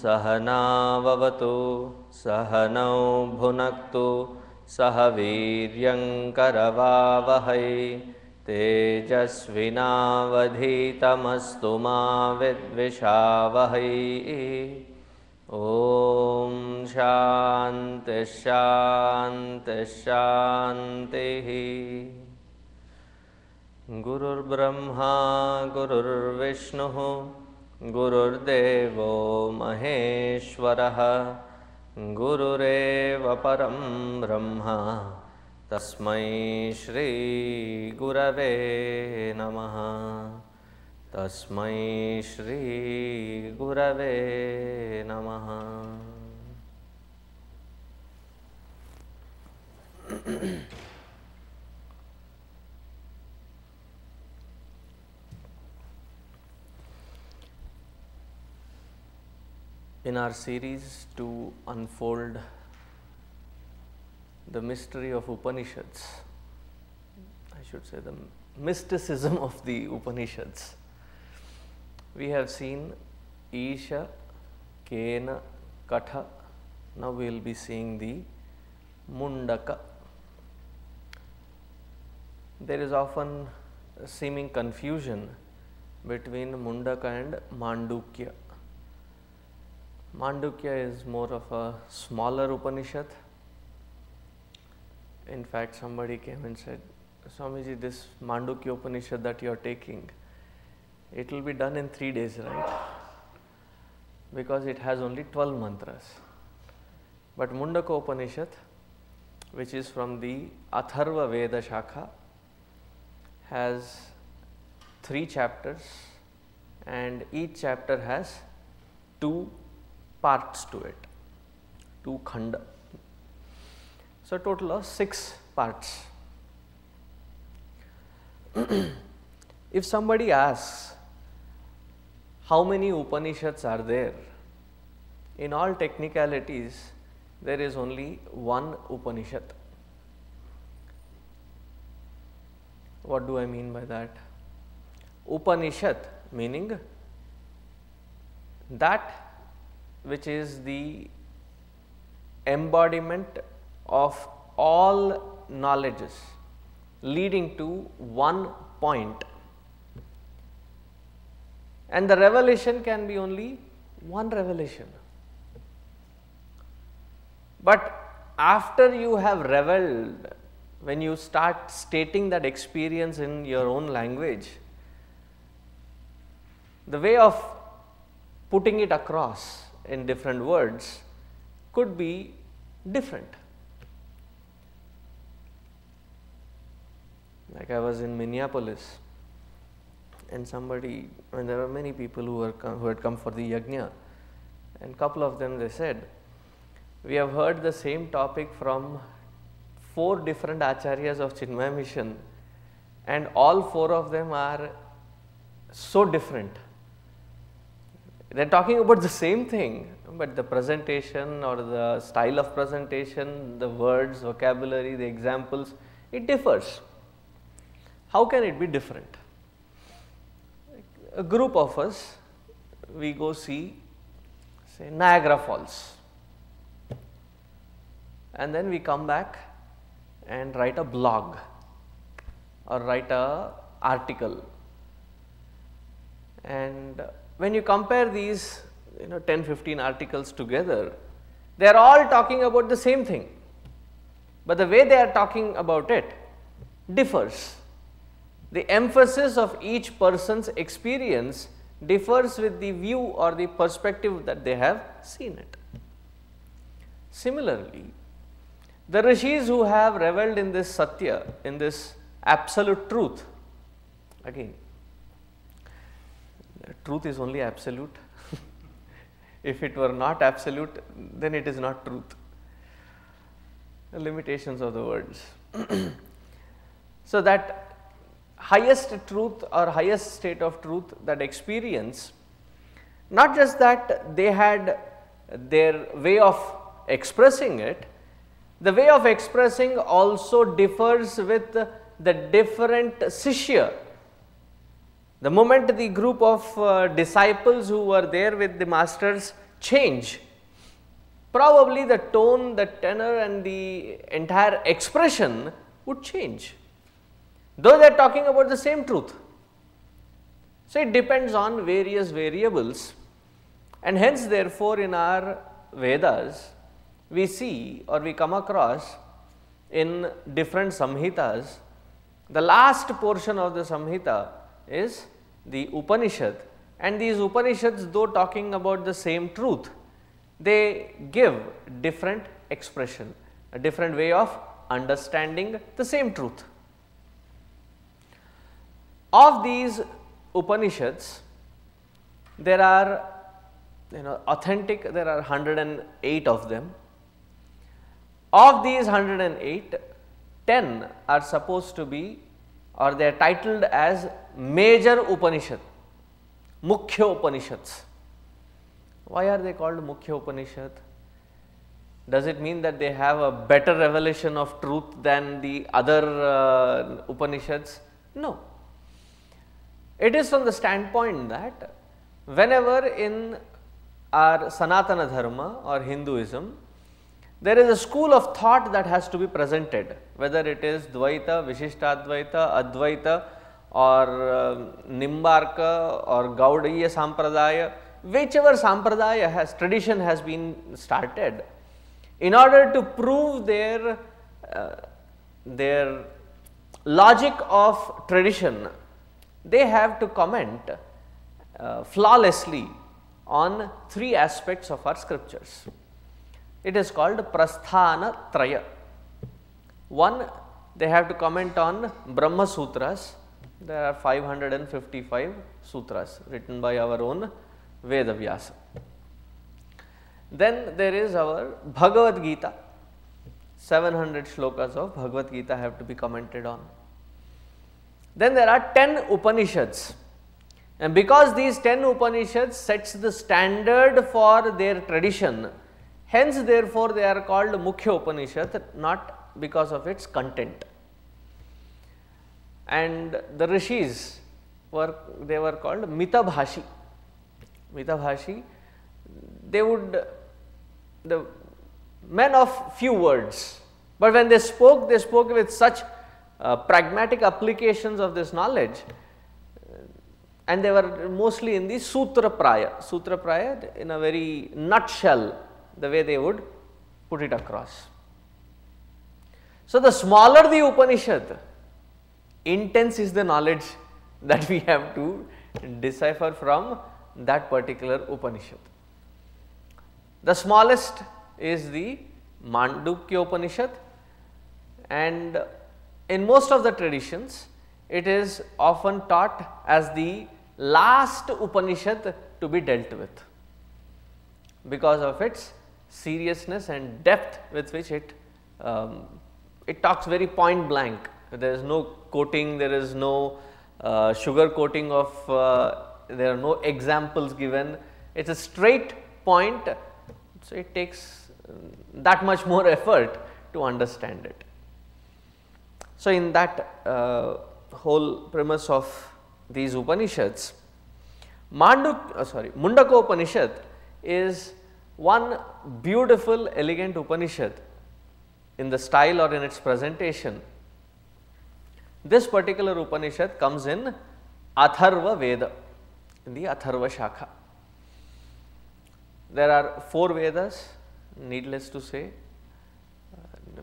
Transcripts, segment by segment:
सहनाववतु सहनौ भुनक्तु सह वीर्यङ्करवावहै तेजस्विनावधीतमस्तु मा विद्विषावहै। ॐ शान्ति शान्ति शान्तिः। गुरुर्ब्रह्मा गुरुर्विष्णुः गुरुर्देवो महेश्वरः गुरुरेव परं ब्रह्म तस्मै श्री गुरवे नमः। तस्मै श्री गुरवे नमः। In our series to unfold the mystery of Upanishads, I should say the mysticism of the Upanishads, we have seen Isha, Kena, Katha. Now we will be seeing the Mundaka. There is often a seeming confusion between Mundaka and Mandukya. Mandukya is more of a smaller Upanishad. In fact, somebody came and said, Swamiji, this Mandukya Upanishad that you are taking, it will be done in 3 days, right? Because it has only 12 mantras. But Mundakopanishad, which is from the Atharva Veda Shakha, has 3 chapters and each chapter has 2 parts to it, 2 khanda. So, a total of 6 parts. If somebody asks how many Upanishads are there, in all technicalities there is only one Upanishad. What do I mean by that? Upanishad meaning that which is the embodiment of all knowledges leading to one point, and the revelation can be only one revelation. But after you have reveled, when you start stating that experience in your own language, the way of putting it across in different words could be different. Like I was in Minneapolis and somebody, and there were many people who had come for the Yagna, and couple of them, they said, we have heard the same topic from 4 different acharyas of Chinmaya Mission and all 4 of them are so different. They are talking about the same thing, but the presentation or the style of presentation, the words, vocabulary, the examples, it differs. How can it be different? A group of us, we go see, say, Niagara Falls, and then we come back and write a blog or write a article, and when you compare these 10-15 articles together, they are all talking about the same thing, but the way they are talking about it differs. The emphasis of each person's experience differs with the view or the perspective that they have seen it. Similarly, the rishis who have reveled in this satya, in this absolute truth, again, truth is only absolute. If it were not absolute, then it is not truth. The limitations of the words. So that highest truth or highest state of truth, that experience, not just that they had their way of expressing it, the way of expressing also differs with the different Sishya. The moment the group of disciples who were there with the masters change, probably the tone, the tenor and the entire expression would change, though they are talking about the same truth. So, it depends on various variables, and hence therefore, in our Vedas we see or we come across in different Samhitas, the last portion of the Samhita is the Upanishad, and these Upanishads, though talking about the same truth, they give different expression, a different way of understanding the same truth. Of these Upanishads, there are authentic, there are 108 of them. Of these 108, 10 are supposed to be, or they are titled as major Upanishad, Mukhya Upanishads. Why are they called Mukhya Upanishad? Does it mean that they have a better revelation of truth than the other Upanishads? No. It is from the standpoint that whenever in our Sanatana Dharma or Hinduism, there is a school of thought that has to be presented, whether it is Dvaita, Vishishtadvaita, Advaita or Nimbarka or Gaudiya Sampradaya, whichever Sampradaya has, tradition has been started, in order to prove their logic of tradition, they have to comment flawlessly on three aspects of our scriptures. It is called Prasthana Traya. One, they have to comment on Brahma Sutras. There are 555 sutras written by our own Veda Vyasa. Then there is our Bhagavad Gita. 700 shlokas of Bhagavad Gita have to be commented on. Then there are 10 Upanishads, and because these 10 Upanishads sets the standard for their tradition, hence therefore they are called Mukhya Upanishad, not because of its content. And the Rishis were called Mitabhashi. Mitabhashi, the men of few words, but when they spoke with such pragmatic applications of this knowledge, and they were mostly in the Sutra Praya, in a very nutshell, the way they would put it across. So, the smaller the Upanishad, intense is the knowledge that we have to decipher from that particular Upanishad. The smallest is the Mundakopanishad Upanishad, and in most of the traditions, it is often taught as the last Upanishad to be dealt with, because of its seriousness and depth with which it talks very point blank. There is no coating, there is no sugar coating of, there are no examples given. It is a straight point, so it takes that much more effort to understand it. So, in that whole premise of these Upanishads, Mundakopanishad is one beautiful, elegant Upanishad in the style or in its presentation. This particular Upanishad comes in Atharva Veda, in the Atharva Shakha. There are 4 Vedas, needless to say,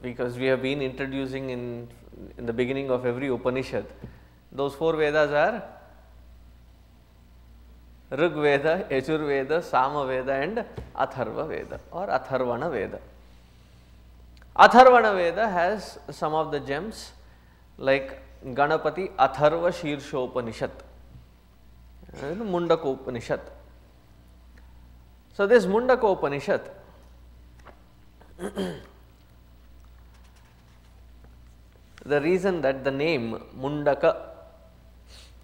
because we have been introducing in the beginning of every Upanishad. Those 4 Vedas are Rig Veda, Yajur Veda, Sama Veda and Atharva Veda or Atharvana Veda. Atharvana Veda has some of the gems like Ganapati Atharva Shirshopanishad, Mundakopanishad. So, this Mundakopanishad the reason that the name Mundaka,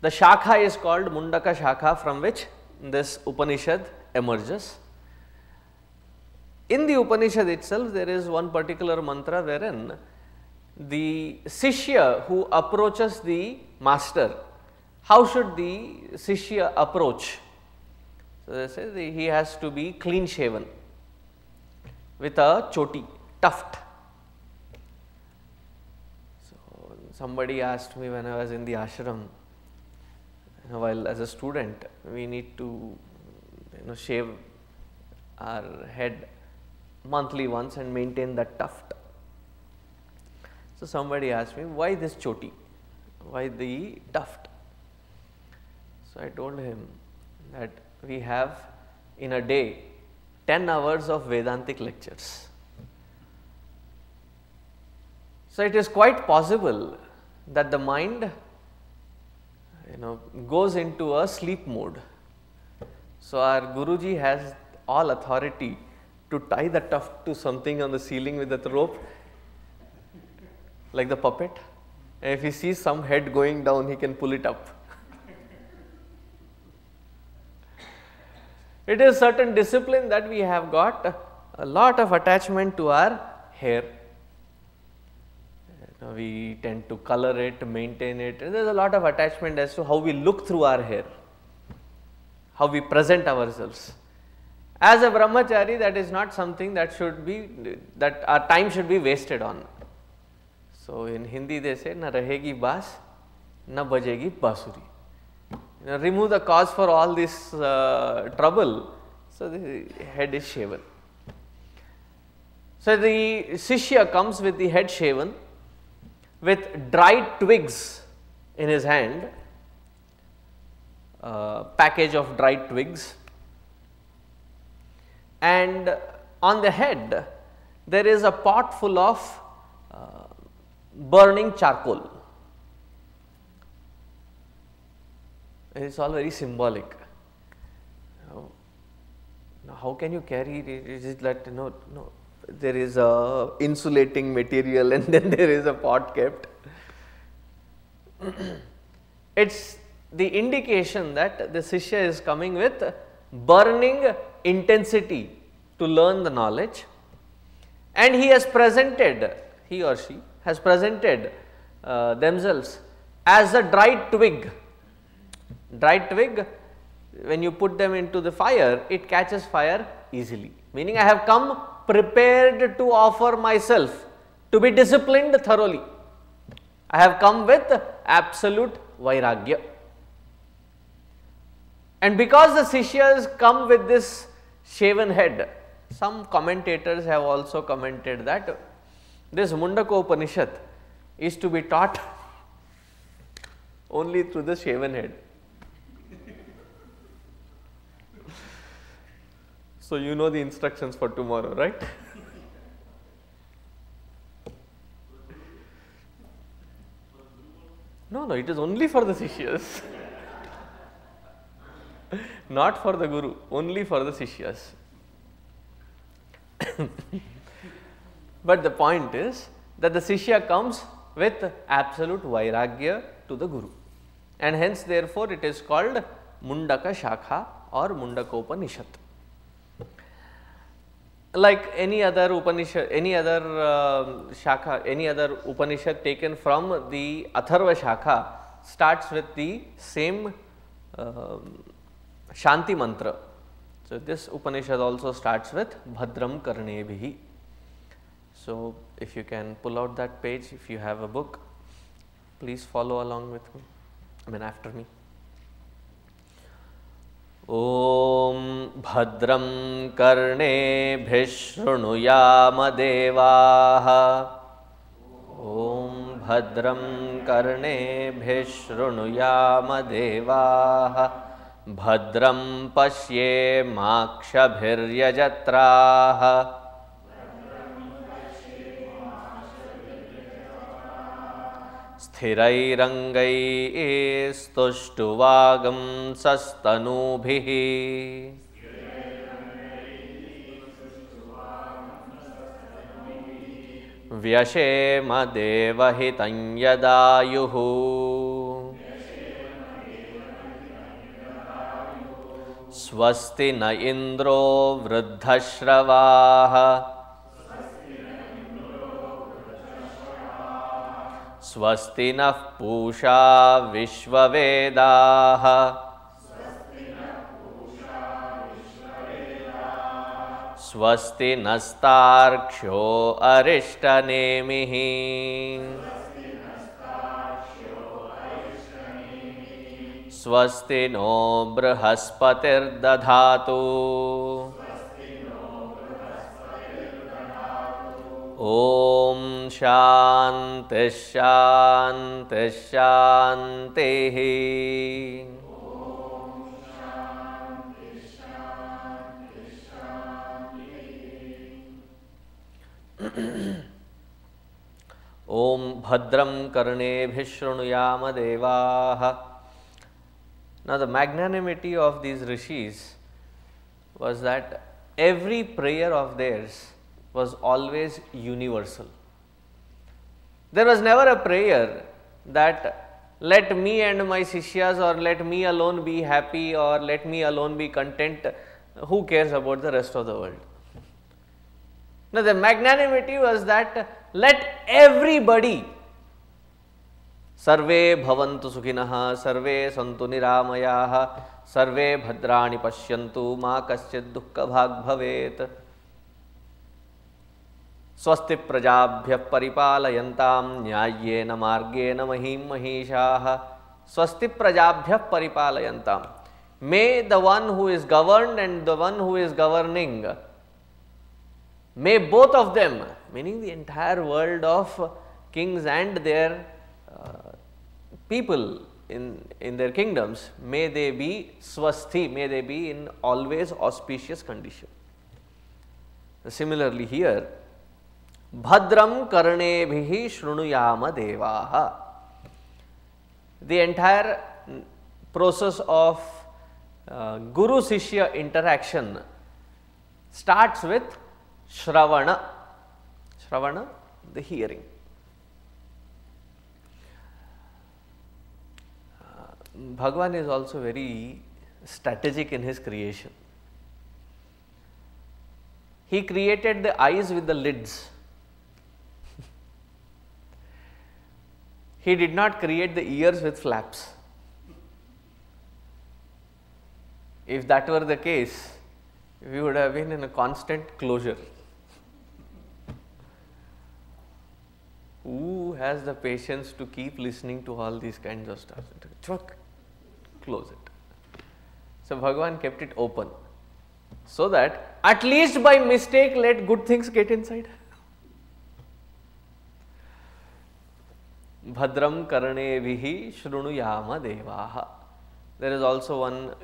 the Shakha is called Mundaka Shakha, from which this Upanishad emerges. In the Upanishad itself, there is one particular mantra wherein the Sishya who approaches the master, how should the Sishya approach? So they say he has to be clean shaven with a choti, tuft. So somebody asked me when I was in the ashram, while as a student, we need to shave our head monthly once and maintain that tuft. So somebody asked me, why this choti? Why the tuft? So I told him that we have in a day 10 hours of Vedantic lectures. So it is quite possible that the mind goes into a sleep mode. So our Guruji has all authority to tie the tuft to something on the ceiling with that rope, like the puppet. And if he sees some head going down, he can pull it up. It is certain discipline that we have got a lot of attachment to our hair. We tend to color it, maintain it. There is a lot of attachment as to how we look through our hair, how we present ourselves. As a brahmachari, that is not something that our time should be wasted on. So in Hindi they say, na rahegi baas, na bajegi basuri. Remove the cause for all this trouble. So the head is shaven. So the Shishya comes with the head shaven, with dried twigs in his hand, package of dried twigs, and on the head there is a pot full of burning charcoal. It is all very symbolic. Now how can you carry it? Is it that there is a insulating material and then there is a pot kept? It's the indication that the Shishya is coming with burning intensity to learn the knowledge, and he or she has presented themselves as a dried twig. Dried twig, when you put them into the fire, it catches fire easily, meaning I have come prepared to offer myself to be disciplined thoroughly. I have come with absolute vairagya. And because the Sishyas come with this shaven head, some commentators have also commented that this Mundakopanishad is to be taught only through the shaven head. So you know the instructions for tomorrow, right? No, it is only for the Sishyas. Not for the Guru, only for the Sishyas. But the point is that the Sishya comes with absolute vairagya to the Guru, and hence therefore it is called Mundaka Shakha or Mundakopanishad. Like any other Upanishad, any other Shakha, any other Upanishad taken from the Atharva Shakha starts with the same Shanti mantra. So this Upanishad also starts with Bhadram Karnebhihi. So if you can pull out that page, if you have a book, please follow along with me, after me. Om Bhadram Karnebhiः Shrunuyama Devaः. Om Bhadram Karnebhiः Shrunuyama Devaः. Bhadram Pashye Makshabhiryajatraः. स्थिरैरङ्गैस्तुष्टुवागं सस्तनूभिः. व्यशेम देवहितं यदायुः. स्वस्ति न इन्द्रो वृद्धश्रवाः. स्वस्ति नः पूषा विश्ववेदाः. स्वस्ति नस्तार्क्ष्यो अरिष्टनेमिः स्वस्ति no बृहस्पतिर्दधातु ॐ शान्ति शान्ति शान्तिः। ॐ भद्रं कर्णेभिः शृणुयाम देवाः। Now the magnanimity of these rishis was that every prayer of theirs was always universal. There was never a prayer that let me and my sishyas or let me alone be happy or let me alone be content. Who cares about the rest of the world? Now the magnanimity was that let everybody, sarve bhavantu sukhinah, sarve santu niramayah, sarve bhadrani pashyantu, ma kaschid dukkha bhag bhavet. स्वस्ति प्रजाभ्यः परिपालयन्तां न्याय्येन मार्गेण महीं महिषाः स्वस्ति प्रजाभ्यः परिपालयन्तां. May the one who is governed and the one who is governing, may both of them, meaning the entire world of kings and their people in their kingdoms, may they be swasthi, may they be in always auspicious condition. Similarly here, Bhadram karnebhihi shrunuyama devaha. The entire process of Guru-Sishya interaction starts with Shravana. Shravana, the hearing. Bhagavan is also very strategic in his creation. He created the eyes with the lids. He did not create the ears with flaps. If that were the case, we would have been in a constant closure. Who has the patience to keep listening to all these kinds of stuff? Close it. So Bhagavan kept it open, so that at least by mistake let good things get inside. Bhadram karnebhihi shrunuyama devaha. There is also one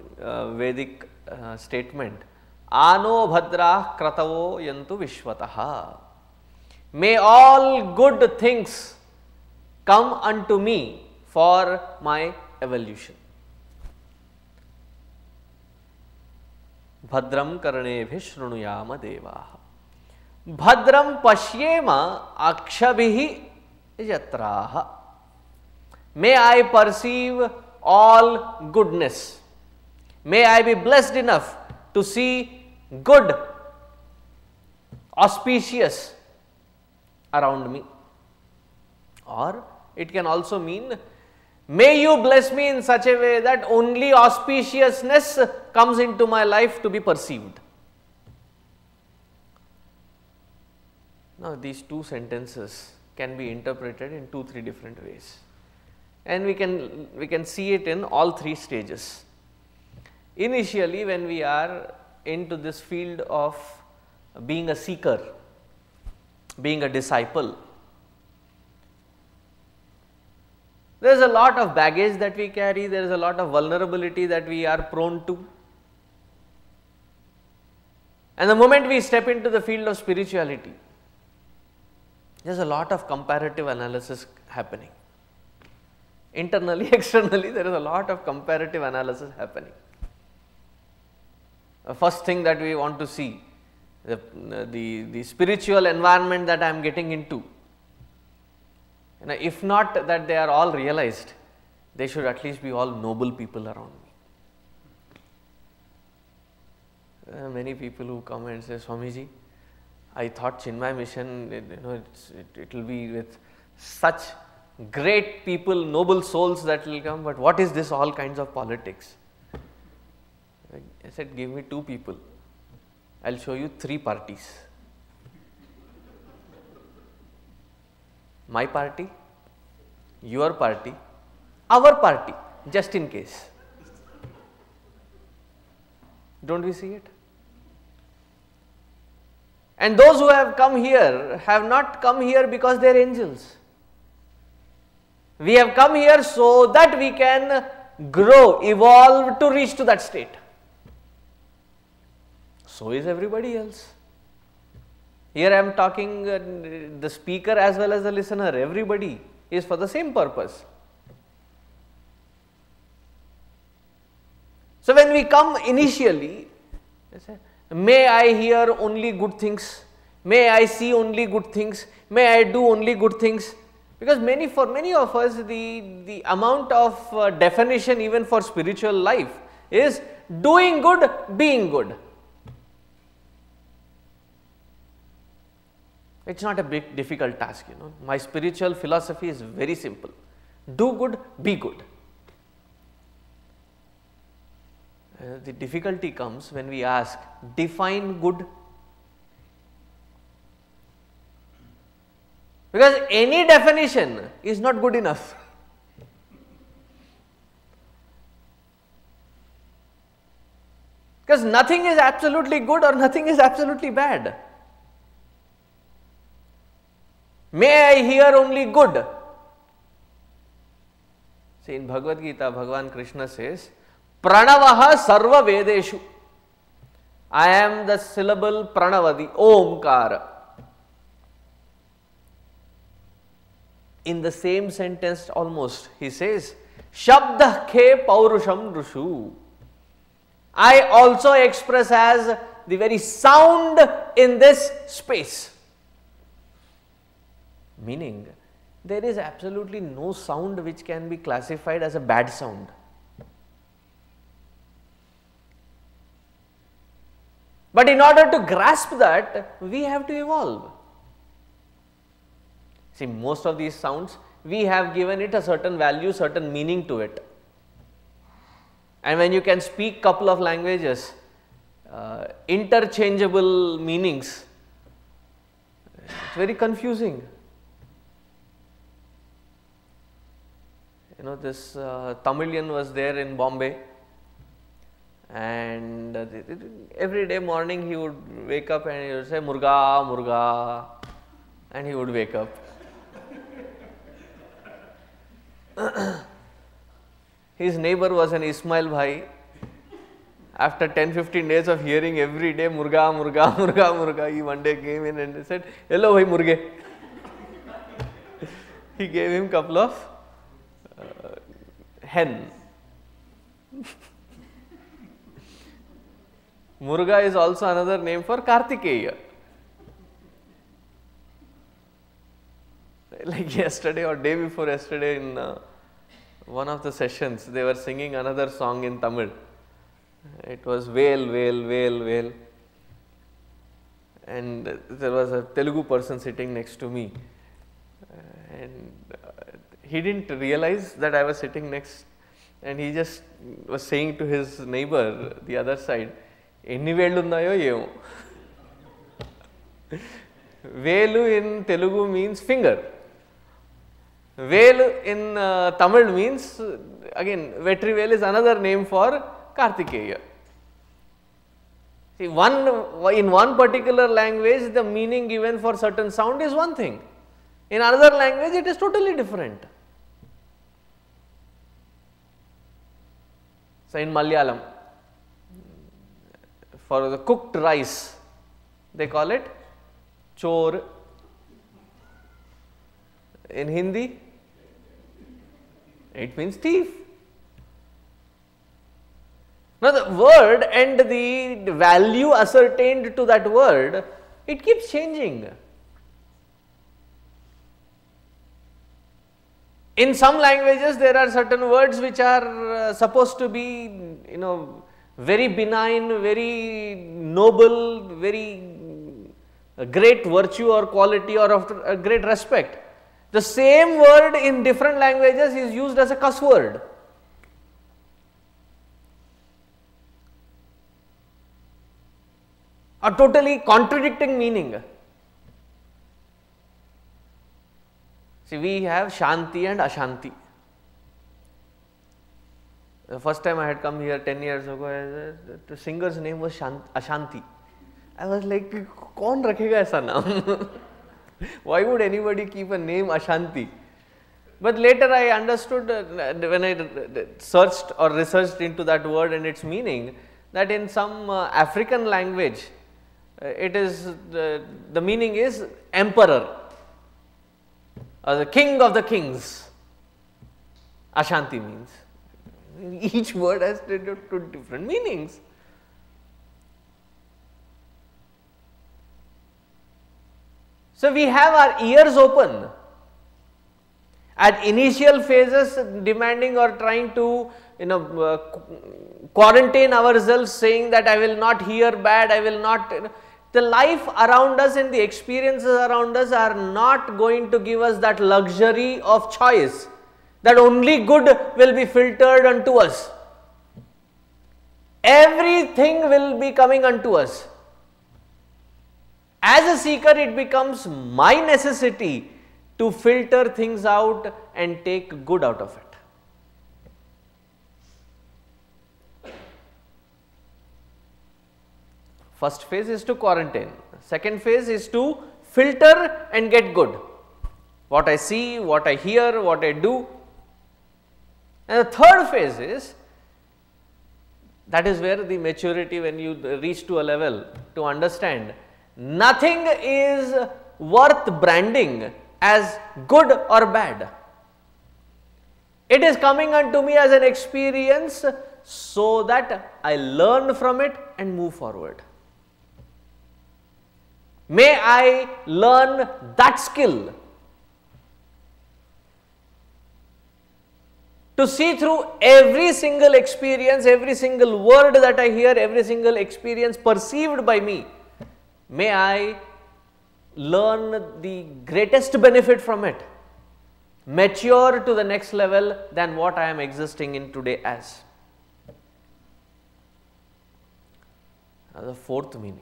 Vedic statement. Ano bhadrah kratavo yantu vishwataha. May all good things come unto me for my evolution. Bhadram karnebhihi shrunuyama devaha. Bhadram pashyema akshabhihi yatraha. May I perceive all goodness. May I be blessed enough to see good, auspicious around me. Or it can also mean, may you bless me in such a way that only auspiciousness comes into my life to be perceived. Now these two sentences can be interpreted in 2-3 different ways, and we can see it in all 3 stages. Initially, when we are into this field of being a seeker, being a disciple, there is a lot of baggage that we carry, there is a lot of vulnerability that we are prone to, and the moment we step into the field of spirituality, there is a lot of comparative analysis happening. Internally, externally, there is a lot of comparative analysis happening. The first thing that we want to see, the spiritual environment that I am getting into. And if not that they are all realized, they should at least be all noble people around me. Many people who come and say, Swamiji, I thought Chinmay mission, it will be with such great people, noble souls that will come, but what is this all kinds of politics? I said, give me 2 people I'll show you 3 parties. My party, your party, our party, just in case. Don't we see it? And those who have come here have not come here because they are angels. We have come here so that we can grow, evolve to reach to that state. So is everybody else. Here I am talking the speaker as well as the listener, everybody is for the same purpose. So when we come initially, may I hear only good things, may I see only good things, may I do only good things, because for many of us the amount of definition even for spiritual life is doing good, being good. It is not a big difficult task, My spiritual philosophy is very simple. Do good, be good. The difficulty comes when we ask, define good. Because any definition is not good enough. Because nothing is absolutely good or nothing is absolutely bad. May I hear only good. See, in Bhagavad Gita, Bhagavan Krishna says, Pranavaha sarva vedeshu. I am the syllable Pranava, the Omkara. In the same sentence almost, he says, Shabda ke paurusham rushu. I also express as the very sound in this space. Meaning, there is absolutely no sound which can be classified as a bad sound. But in order to grasp that, we have to evolve. See, most of these sounds, we have given it a certain value, certain meaning to it. And when you can speak couple of languages, interchangeable meanings, it's very confusing. This Tamilian was there in Bombay, and every day morning he would wake up and he would say Murga, Murga, and he would wake up. His neighbor was an Ismail Bhai. After 10-15 days of hearing every day Murga, Murga, Murga, Murga, he one day came in and said, hello bhai Murge. He gave him couple of hen. Murga is also another name for Kartikeya. Like yesterday or day before yesterday in one of the sessions, they were singing another song in Tamil. It was Vail, Vail, Vail, Vail. And there was a Telugu person sitting next to me. And he didn't realize that I was sitting next, and he just was saying to his neighbor, the other side, Enni velu unnayo emo. Velu in Telugu means finger. Velu in Tamil means, again, Vetrivel is another name for Kartikeya. See, in one particular language, the meaning given for certain sound is one thing. In another language, it is totally different. So, in Malayalam, for the cooked rice, they call it chor. In Hindi, it means thief. Now, the word and the value ascertained to that word, it keeps changing. In some languages, there are certain words which are supposed to be, very benign, very noble, very great virtue or quality or of a great respect. The same word in different languages is used as a cuss word. or totally contradicting meaning. See, we have Shanti and Ashanti. The first time I had come here 10 years ago, the singer's name was Ashanti. I was like, "Kaun rakhega aisa naam?" Why would anybody keep a name Ashanti? But later I understood when I searched or researched into that word and its meaning, that in some African language, it is the meaning is emperor, or the king of the kings. Ashanti means. Each word has two different meanings. So we have our ears open. At initial phases, demanding or trying to quarantine ourselves, saying that I will not hear bad, I will not. The life around us and the experiences around us are not going to give us that luxury of choice, that only good will be filtered unto us. Everything will be coming unto us. As a seeker, it becomes my necessity to filter things out and take good out of it. First phase is to quarantine. Second phase is to filter and get good. What I see, what I hear, what I do. And the third phase is, that is where the maturity, when you reach to a level to understand nothing is worth branding as good or bad. It is coming unto me as an experience so that I learn from it and move forward. May I learn that skill to see through every single experience, every single word that I hear, every single experience perceived by me. May I learn the greatest benefit from it, mature to the next level than what I am existing in today as. The fourth meaning.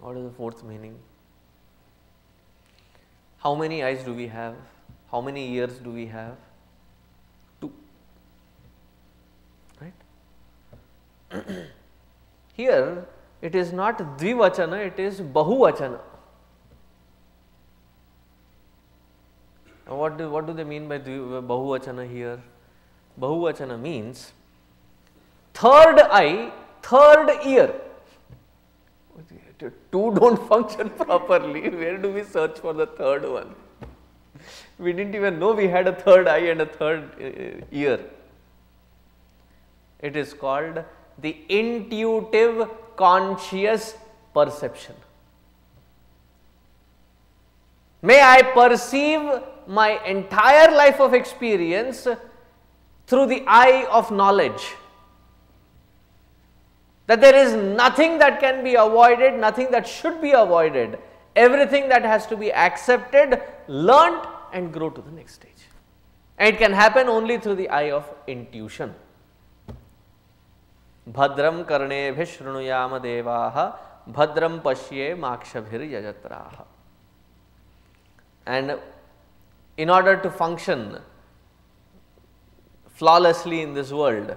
What is the fourth meaning? How many eyes do we have? How many ears do we have? Two. Right? Here it is not dvivachana, it is bahuvachana. What do they mean by bahuvachana here? Bahuvachana means third eye, third ear. Two don't function properly. Where do we search for the third one? We didn't even know we had a third eye and a third ear. It is called the intuitive conscious perception. May I perceive my entire life of experience through the eye of knowledge. That there is nothing that can be avoided, nothing that should be avoided, everything that has to be accepted, learnt and grow to the next stage. And it can happen only through the eye of intuition. Bhadram karnebhi shrunuyama devaha bhadram pashye makshabhir yajatraha. And in order to function flawlessly in this world,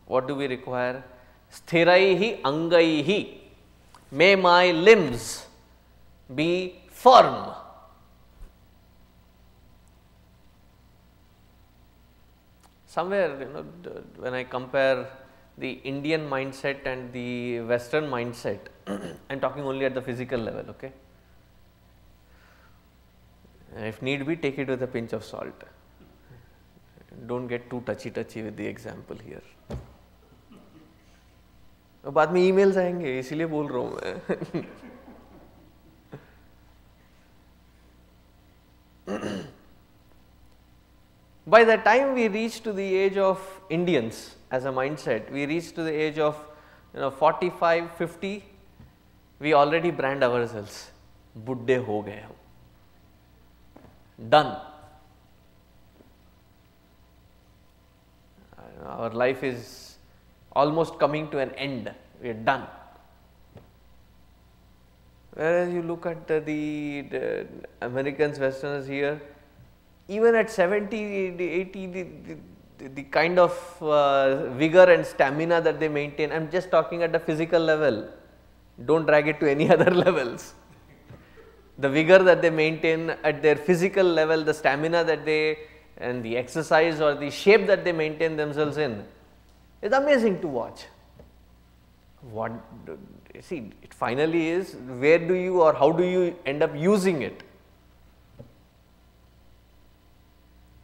what do we require? Sthiraihi angaihi. May my limbs be firm. Somewhere, when I compare the Indian mindset and the Western mindset, I am talking only at the physical level, okay. If need be, take it with a pinch of salt. Don't get too touchy with the example here. बाद में emails आएंगे, इसीलिए बोल रहा हूँ मैं. By the time we reach to the age of Indians as a mindset, we reach to the age of 45, 50, we already brand ourselves. बुड्ढे हो गए हम. Done. Our life is almost coming to an end. We are done. Whereas you look at the Americans, Westerners here, even at 70, 80, the kind of vigor and stamina that they maintain, I am just talking at the physical level, do not drag it to any other levels. The vigor that they maintain at their physical level, the stamina that they, and the exercise or the shape that they maintain themselves in, is amazing to watch. What, see, it finally is, where do you or how do you end up using it?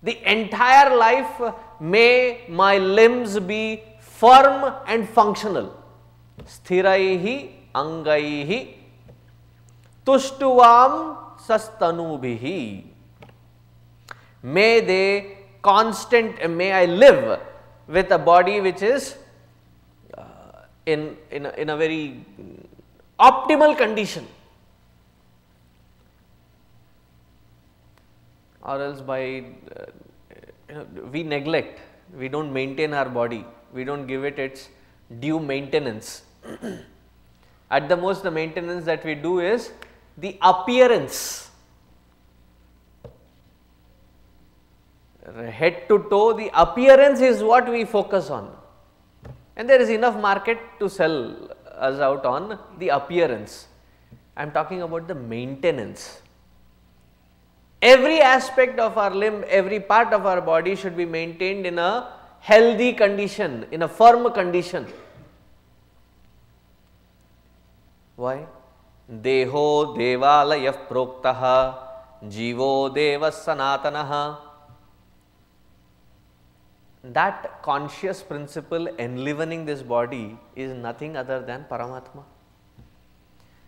The entire life, may my limbs be firm and functional. Sthiraihi angaihi tushtuvam sastanubhihi. May they may I live with a body which is in a very optimal condition, or else by we neglect, we do not maintain our body, we do not give it its due maintenance. At the most, the maintenance that we do is the appearance, head to toe, the appearance is what we focus on, and there is enough market to sell us out on the appearance. I am talking about the maintenance. Every aspect of our limb, every part of our body should be maintained in a healthy condition, in a firm condition. Why? Deho devalayah proktaha jivo devas sanatanaha. That conscious principle enlivening this body is nothing other than Paramatma.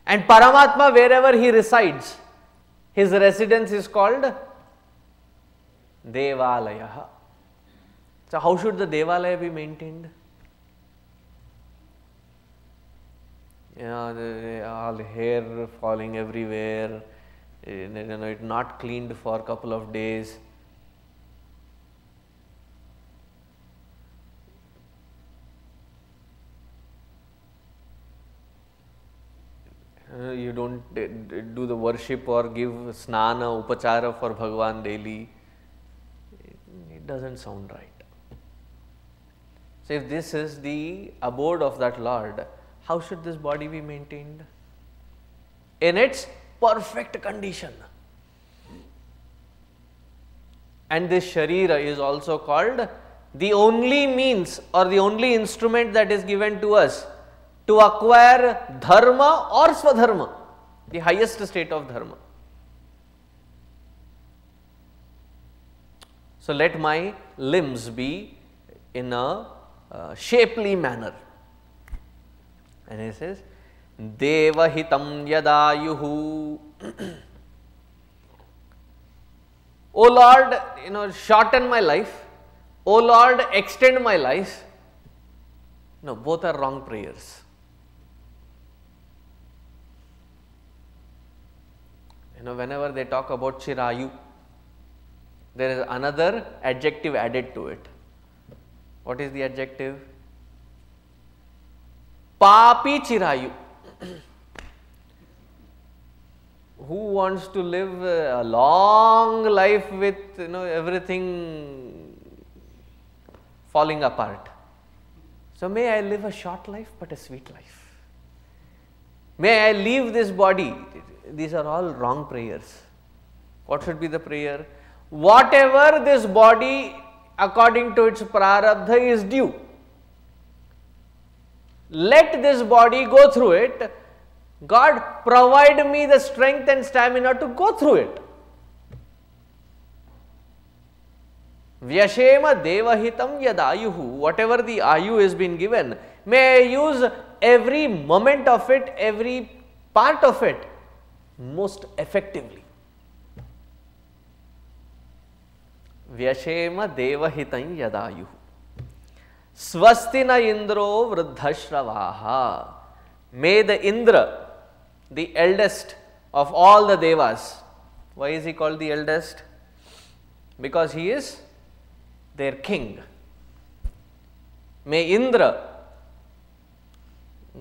And Paramatma, wherever he resides, his residence is called Devalaya. So, how should the Devalaya be maintained? All hair falling everywhere, it not cleaned for a couple of days. You do not do the worship or give snana, upachara for Bhagwan daily, it does not sound right. So, if this is the abode of that Lord, how should this body be maintained? In its perfect condition. And this Sharira is also called the only means or the only instrument that is given to us to acquire dharma or swadharma, the highest state of dharma. So, let my limbs be in a shapely manner. And he says, Devahitam yadayuhu. O Lord, shorten my life. O Lord, extend my life. No, both are wrong prayers. Whenever they talk about Chirayu, there is another adjective added to it. What is the adjective? Papi Chirayu. Who wants to live a long life with everything falling apart? So, may I live a short life but a sweet life. May I leave this body. These are all wrong prayers. What should be the prayer? Whatever this body according to its prarabdha is due, let this body go through it. God, provide me the strength and stamina to go through it. Vyashema devahitam yadayuhu. Whatever the ayu has been given, may I use every moment of it, every part of it most effectively. Vyashema devahitam yadayuhu. Swastina Indro Vruddhashravaha. May the Indra, the eldest of all the Devas, why is he called the eldest? Because he is their king. May Indra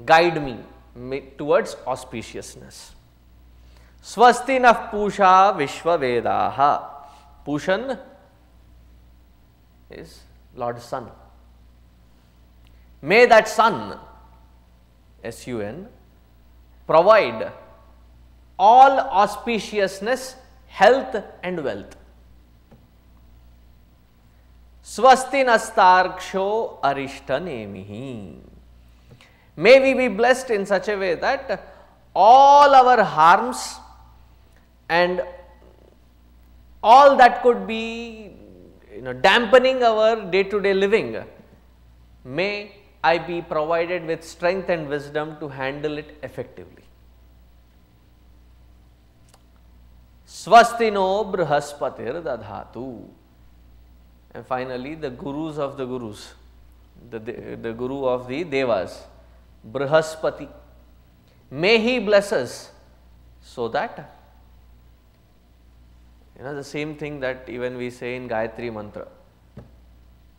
guide me towards auspiciousness. Swasti nah pusha vishva vedaha. Pushan is Lord Sun. May that sun, S-U-N, provide all auspiciousness, health and wealth. Swasti nastarksho arishta nemihi. May we be blessed in such a way that all our harms and all that could be dampening our day-to-day living, may I be provided with strength and wisdom to handle it effectively. Swastino Brihaspatir Dadhatu. And finally, the gurus of the gurus, the guru of the devas, Brihaspati, may he bless us so that, the same thing that even we say in Gayatri Mantra,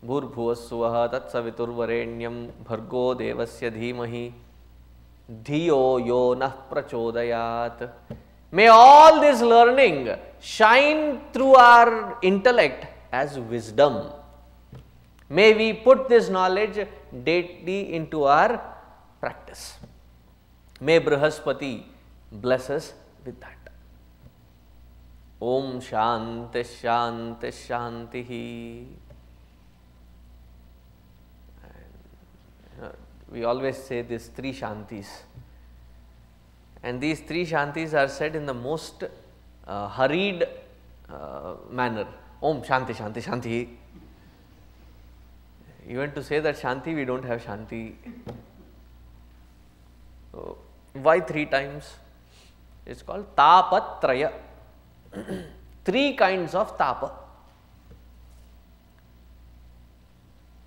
Bhurbhuvassuvaha tat saviturvarenyam bhargo devasya dhimahi dhiyo yo nah prachodayat. May all this learning shine through our intellect as wisdom. May we put this knowledge daily into our practice. May Brihaspati bless us with that. Om Shanti Shanti Shanti. We always say these three Shantis, and these three Shantis are said in the most hurried manner. Om Shanti Shanti Shanti. Even to say that Shanti, we don't have Shanti. So, why three times? It's called Tapatraya. Three kinds of tapa.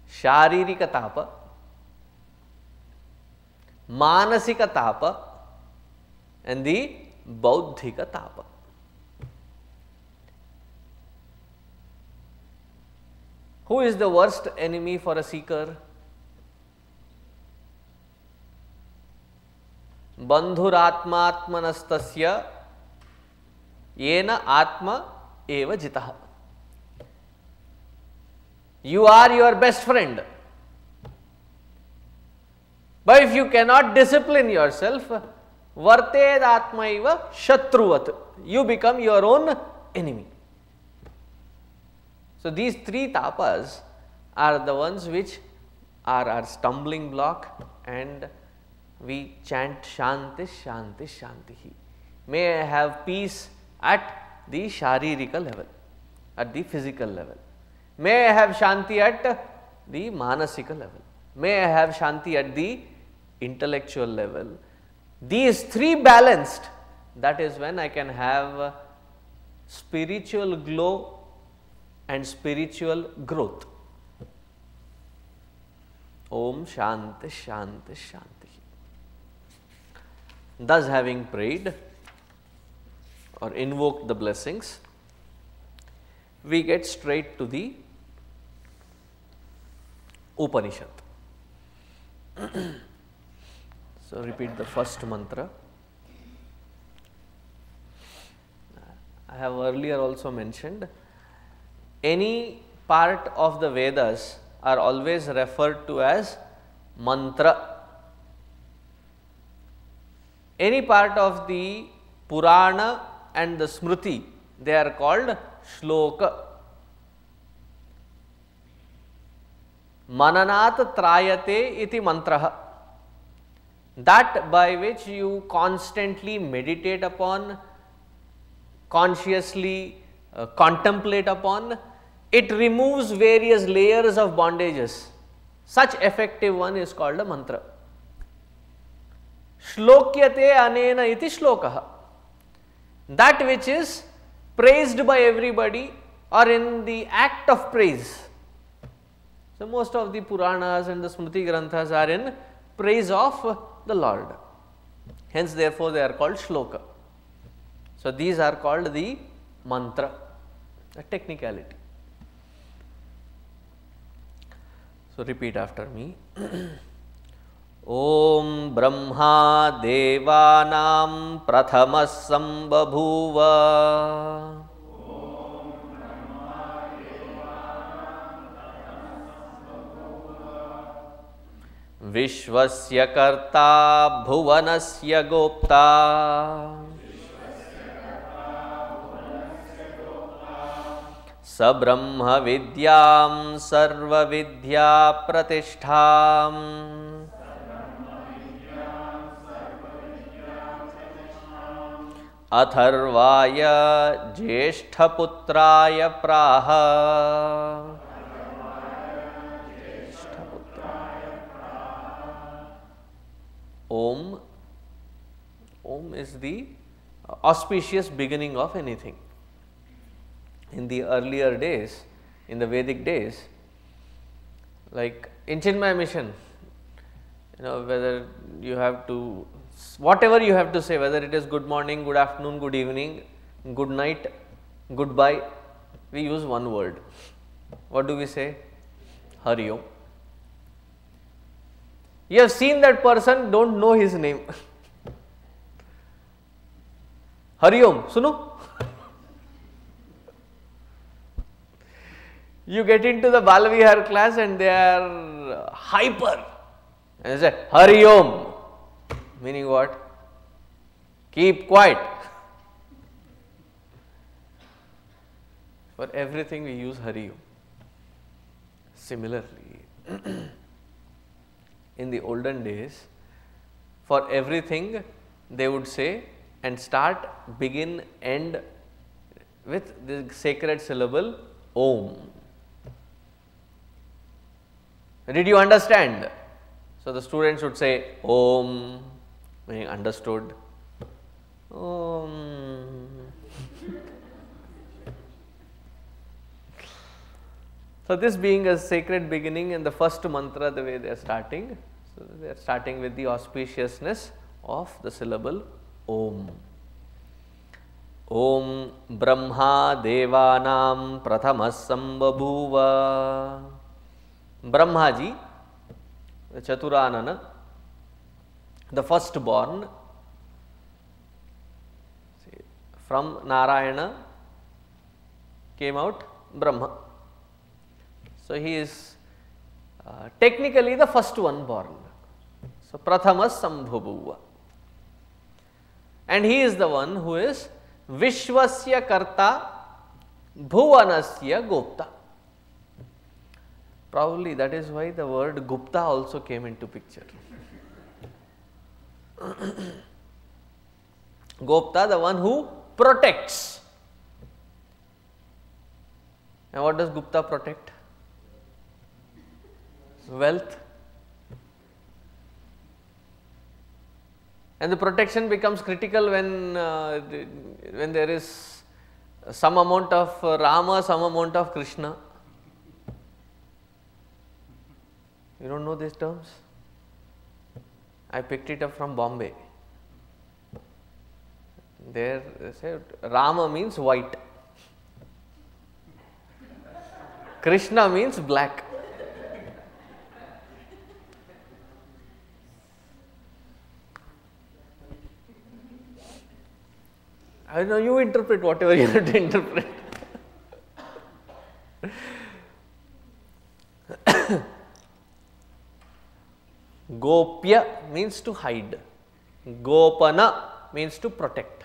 Sharirika tapa, Manasika tapa and the Bauddhika tapa. Who is the worst enemy for a seeker? Bandhuratmatmanastasya yena atma eva jitaha. You are your best friend. But if you cannot discipline yourself, varted atmaiva shatruvat, you become your own enemy. So, these three tapas are the ones which are our stumbling block, and we chant Shanti Shanti Shanti. May I have peace at the Sharirika level, at the physical level. May I have Shanti at the Manasika level. May I have Shanti at the intellectual level. These three balanced, that is when I can have spiritual glow and spiritual growth. Om Shanti Shanti Shanti. Thus, having prayed or invoked the blessings, we get straight to the Upanishad. So, repeat the first mantra. I have earlier also mentioned, any part of the Vedas are always referred to as mantra. Any part of the Purana and the Smriti, they are called shloka. Mananat trayate iti mantraha. That by which you constantly meditate upon, consciously contemplate upon, it removes various layers of bondages. Such effective one is called a mantra. Shlokyate anena iti shlokaha. That which is praised by everybody or in the act of praise. So, most of the Puranas and the Smriti Granthas are in praise of the Lord. Hence, therefore, they are called shloka. So, these are called the mantra, the technicality. So, repeat after me. Om Brahma Devanam Prathamas Sambabhuva Vishwasya Karta Bhuvanasya Gopta Sa Brahma Vidyam Sarva Vidya Pratishtham Atharvaya Jeshtaputraya Praha. Om. Om is the auspicious beginning of anything. In the earlier days, in the Vedic days, like in Chinmaya mission, whether you have to, whatever you have to say, whether it is good morning, good afternoon, good evening, good night, goodbye, we use one word. What do we say? Hari Om. You have seen that person, don't know his name. Hari Om, suno. You get into the Balavihar class and they are hyper. And they say, Hari Om. Meaning what? Keep quiet. For everything we use Hari Om. Similarly, in the olden days, for everything they would say and start, begin, end with the sacred syllable Om. Did you understand? So the students would say Om, meaning understood. Om. So this being a sacred beginning and the first mantra, the way they are starting, so they are starting with the auspiciousness of the syllable Om. Om Brahma Devanam Prathamas Sambabhuva. Brahma ji, the Chaturanana, the firstborn, from Narayana came out Brahma. So he is technically the first one born. So Prathamas Sambhabhuva. And he is the one who is Vishwasya Karta Bhuvanasya Gopta. Probably that is why the word Gupta also came into picture. Gopta, the one who protects. And what does Gupta protect? Wealth. And the protection becomes critical when there is some amount of Rama, some amount of Krishna. You don't know these terms? I picked it up from Bombay. There they say Rama means white, Krishna means black. I know, you interpret whatever you have to interpret. Gopya means to hide. Gopana means to protect.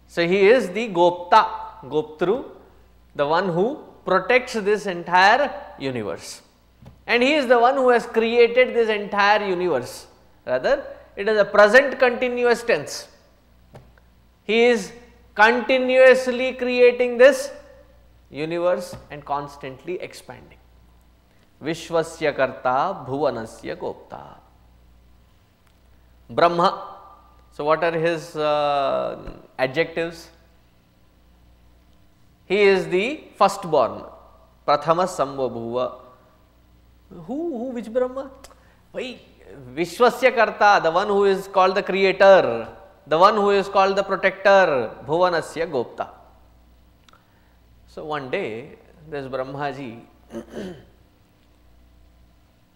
So he is the Gopta, Goptru, the one who protects this entire universe. And he is the one who has created this entire universe. Rather, it is a present continuous tense. He is continuously creating this universe and constantly expanding. Vishwasya Karta Bhuvanasya Gopta. Brahma. So what are his adjectives? He is the firstborn. Prathama Sambhabhuva. Which Brahma? Why? Vishwasya Karta, the one who is called the creator, the one who is called the protector, Bhuvanasya Gopta. So one day, this Brahmaji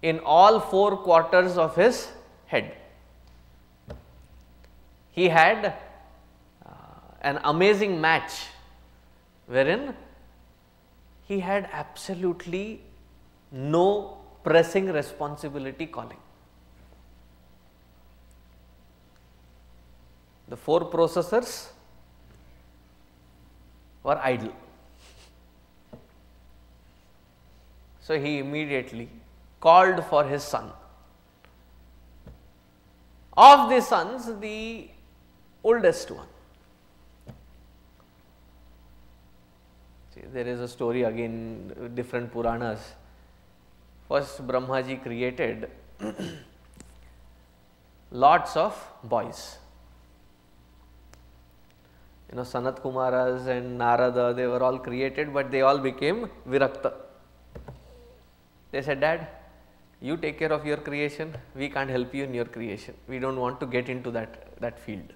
in all 4 quarters of his head. He had an amazing match wherein he had absolutely no pressing responsibility calling. The 4 processors were idle. So he immediately called for his son. Of the sons, the oldest one. See, there is a story again, different Puranas. First, Brahmaji created lots of boys. You know, Sanat Kumaras and Narada, they were all created, but they all became Virakta. They said, Dad, you take care of your creation, we can't help you in your creation. We don't want to get into that field.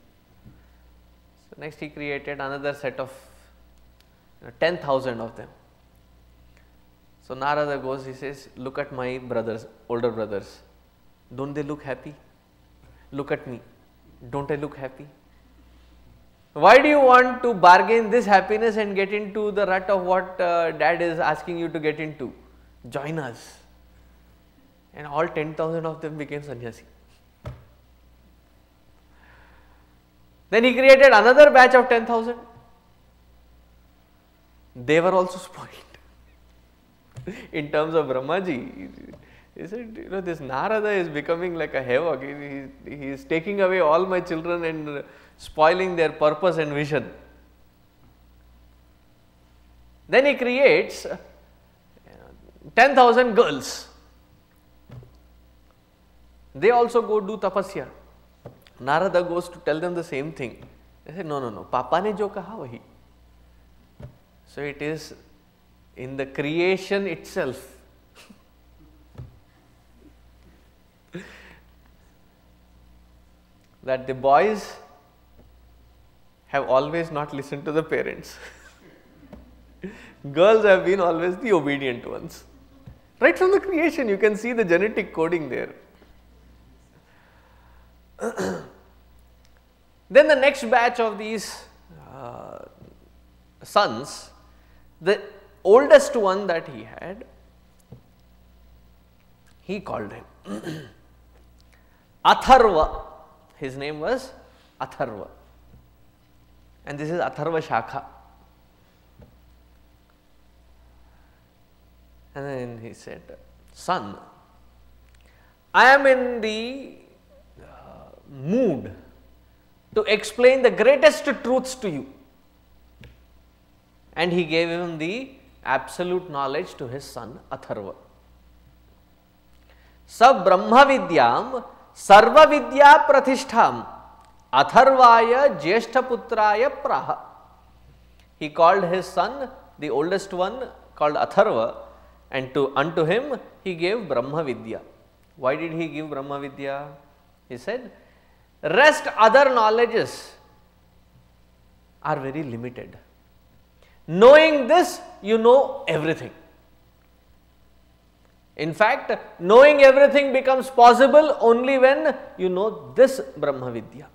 So next he created another set of 10,000 of them. So Narada goes, he says, look at my brothers, older brothers. Don't they look happy? Look at me. Don't I look happy? Why do you want to bargain this happiness and get into the rut of what Dad is asking you to get into? Join us. And all 10,000 of them became sannyasi. Then he created another batch of 10,000. They were also spoiled. In terms of Brahmaji, he said, you know, this Narada is becoming like a havoc. He is taking away all my children and spoiling their purpose and vision. Then he creates 10,000 girls. They also go do tapasya. Narada goes to tell them the same thing. They say, no, no, no, Papa ne jo kaha wahi. So it is in the creation itself. That the boys have always not listened to the parents. Girls have been always the obedient ones. Right from the creation, you can see the genetic coding there. Then the next batch of these sons, the oldest one that he had, he called him Atharva. His name was Atharva. And this is Atharva Shakha. And then he said, son, I am in the mood to explain the greatest truths to you. And he gave him the absolute knowledge to his son Atharva. Sa Brahma Vidyam Sarva Vidya Prathishtham Atharvaya Jyeshtaputraya Praha. He called his son, the oldest one called Atharva, and unto him he gave Brahma Vidya. Why did he give Brahma Vidya? He said, rest other knowledges are very limited. Knowing this, you know everything. In fact, knowing everything becomes possible only when you know this Brahma Vidya.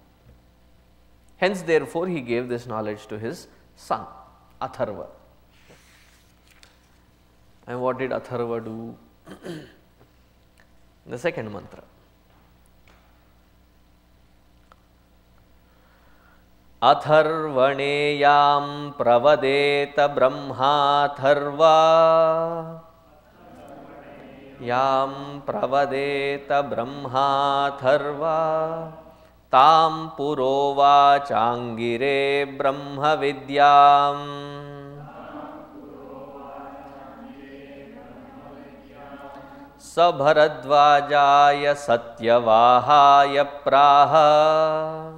Hence, therefore, he gave this knowledge to his son, Atharva. And what did Atharva do? The second mantra. Atharvaneyam pravadeta brahmatharva. Yam pravadeta brahmatharva. Tam purova changire brahma vidyam. Sabharadvajaya satyavahaya praha.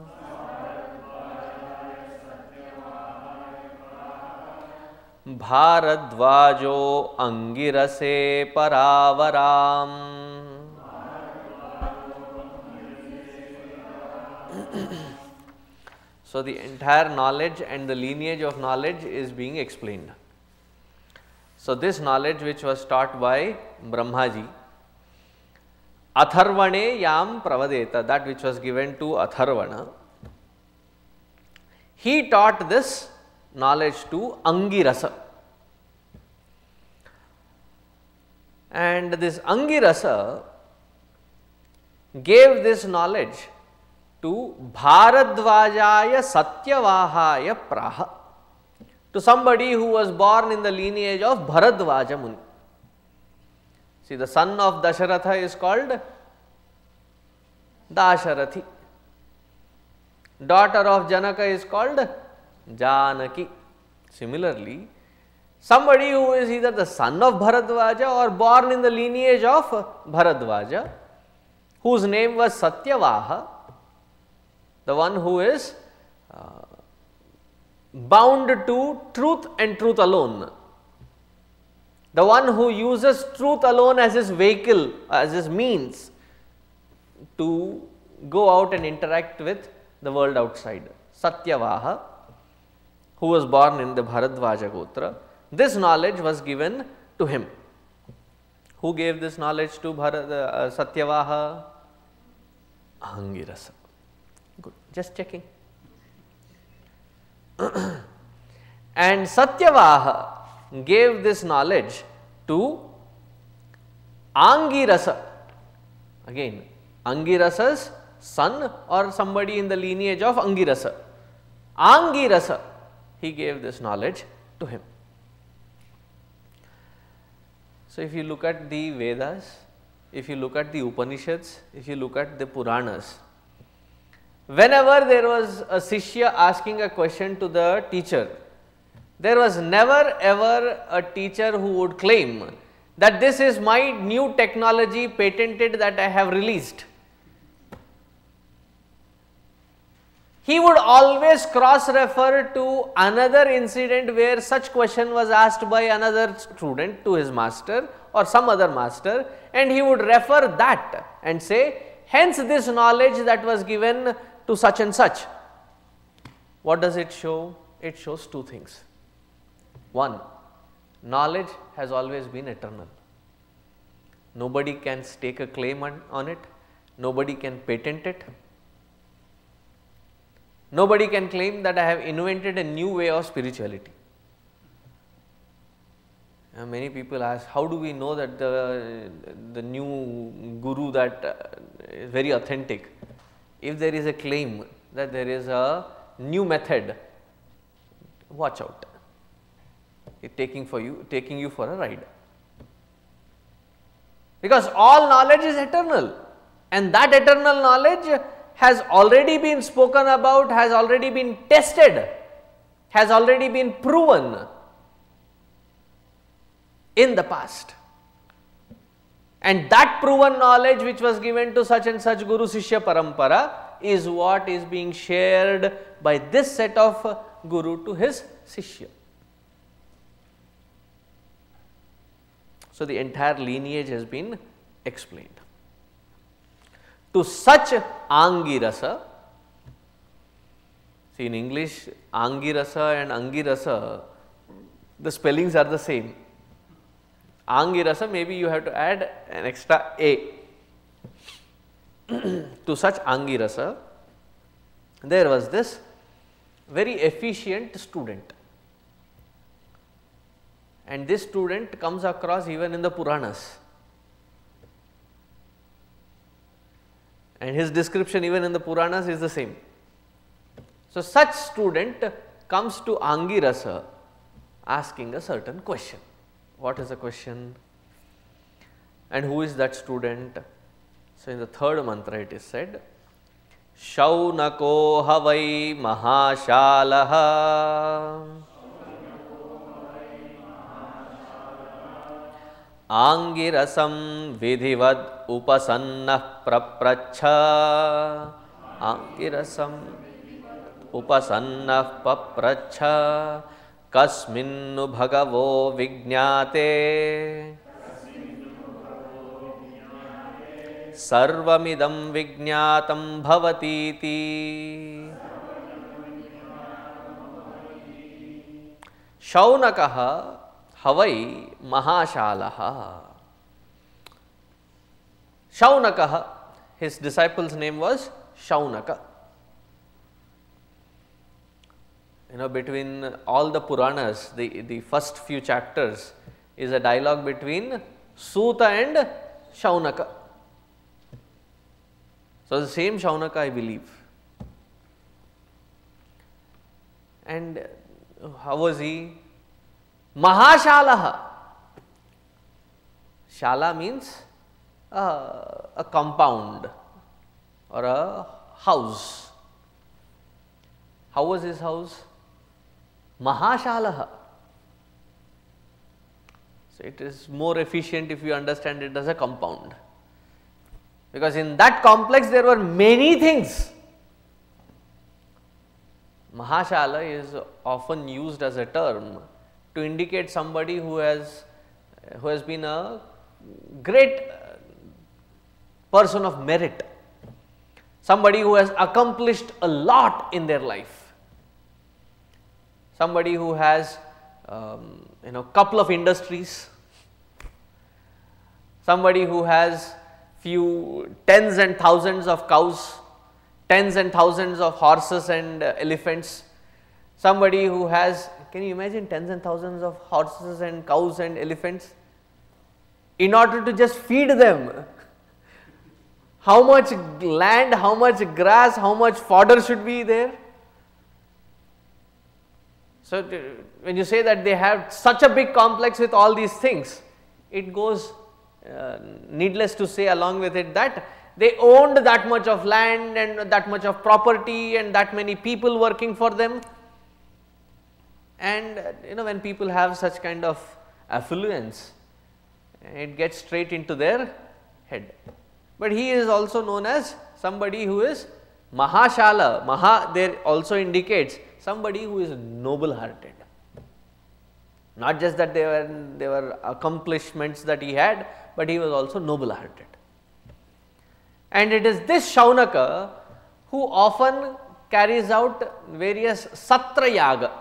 Bharadvajo angirase paravaram. So the entire knowledge and the lineage of knowledge is being explained. So this knowledge which was taught by Brahmaji, Atharvane yam pravadeta, that which was given to Atharvana. He taught this knowledge to Angirasa. And this Angirasa gave this knowledge to Bharadvajaya Satyavahaya Praha, to somebody who was born in the lineage of Bharadvaja Muni. See, the son of Dasharatha is called Dasharathi. Daughter of Janaka is called Janaki. Similarly, somebody who is either the son of Bharadvaja or born in the lineage of Bharadvaja, whose name was Satyavaha, the one who is bound to truth and truth alone, the one who uses truth alone as his vehicle, as his means to go out and interact with the world outside. Satyavaha, who was born in the Bharadvaja Gotra, this knowledge was given to him. Who gave this knowledge to Satyavaha? Angirasa. Good, just checking. And Satyavaha gave this knowledge to Angirasa. Again, Angirasa's son or somebody in the lineage of Angirasa. Angirasa, he gave this knowledge to him. So, if you look at the Vedas, if you look at the Upanishads, if you look at the Puranas, whenever there was a Sishya asking a question to the teacher, there was never ever a teacher who would claim that this is my new technology patented that I have released. He would always cross refer to another incident where such question was asked by another student to his master or some other master, and he would refer that and say, hence this knowledge that was given to such and such. What does it show? It shows two things. One, knowledge has always been eternal. Nobody can stake a claim on it, nobody can patent it. Nobody can claim that I have invented a new way of spirituality. Many people ask, how do we know that the new guru that is very authentic? If there is a claim that there is a new method, watch out. It's taking you for a ride. Because all knowledge is eternal, and that eternal knowledge has already been spoken about, has already been tested, has already been proven in the past. And that proven knowledge which was given to such and such Guru Sishya Parampara is what is being shared by this set of Guru to his Sishya. So, the entire lineage has been explained. To such Angirasa, see in English Angirasa and Angirasa, the spellings are the same. Angirasa, maybe you have to add an extra A. To such Angirasa, there was this very efficient student, and this student comes across even in the Puranas. And his description even in the Puranas is the same. So, such student comes to Angirasa asking a certain question. What is the question? And who is that student? So, in the third mantra it is said, Shaunako havai mahashalaha Angirasam vidhivad upasannah prapracha. Angirasam upasannah papracha. Kasminnu bhagavo vijñāte. Sarvamidam vijñātam bhavatiti. Shaunakaha Havai Mahashalaha. Shaunakaha, his disciple's name was Shaunaka. Between all the Puranas, the first few chapters is a dialogue between Suta and Shaunaka. So, the same Shaunaka, I believe. And how was he? Mahashalaha. Shala means a compound or a house. How was his house? Mahashalaha. So, it is more efficient if you understand it as a compound, because in that complex there were many things. Mahashala is often used as a term to indicate somebody who has been a great person of merit, somebody who has accomplished a lot in their life, somebody who has couple of industries, somebody who has few tens and thousands of cows, tens and thousands of horses and elephants, somebody who has, can you imagine tens and thousands of horses and cows and elephants? In order to just feed them, how much land, how much grass, how much fodder should be there? So, when you say that they have such a big complex with all these things, it goes needless to say along with it that they owned that much of land and that much of property and that many people working for them. And when people have such kind of affluence, it gets straight into their head. But he is also known as somebody who is Mahashala. Maha there also indicates somebody who is noble hearted. Not just that they were accomplishments that he had, but he was also noble hearted. And it is this Shaunaka who often carries out various Satra Yaga.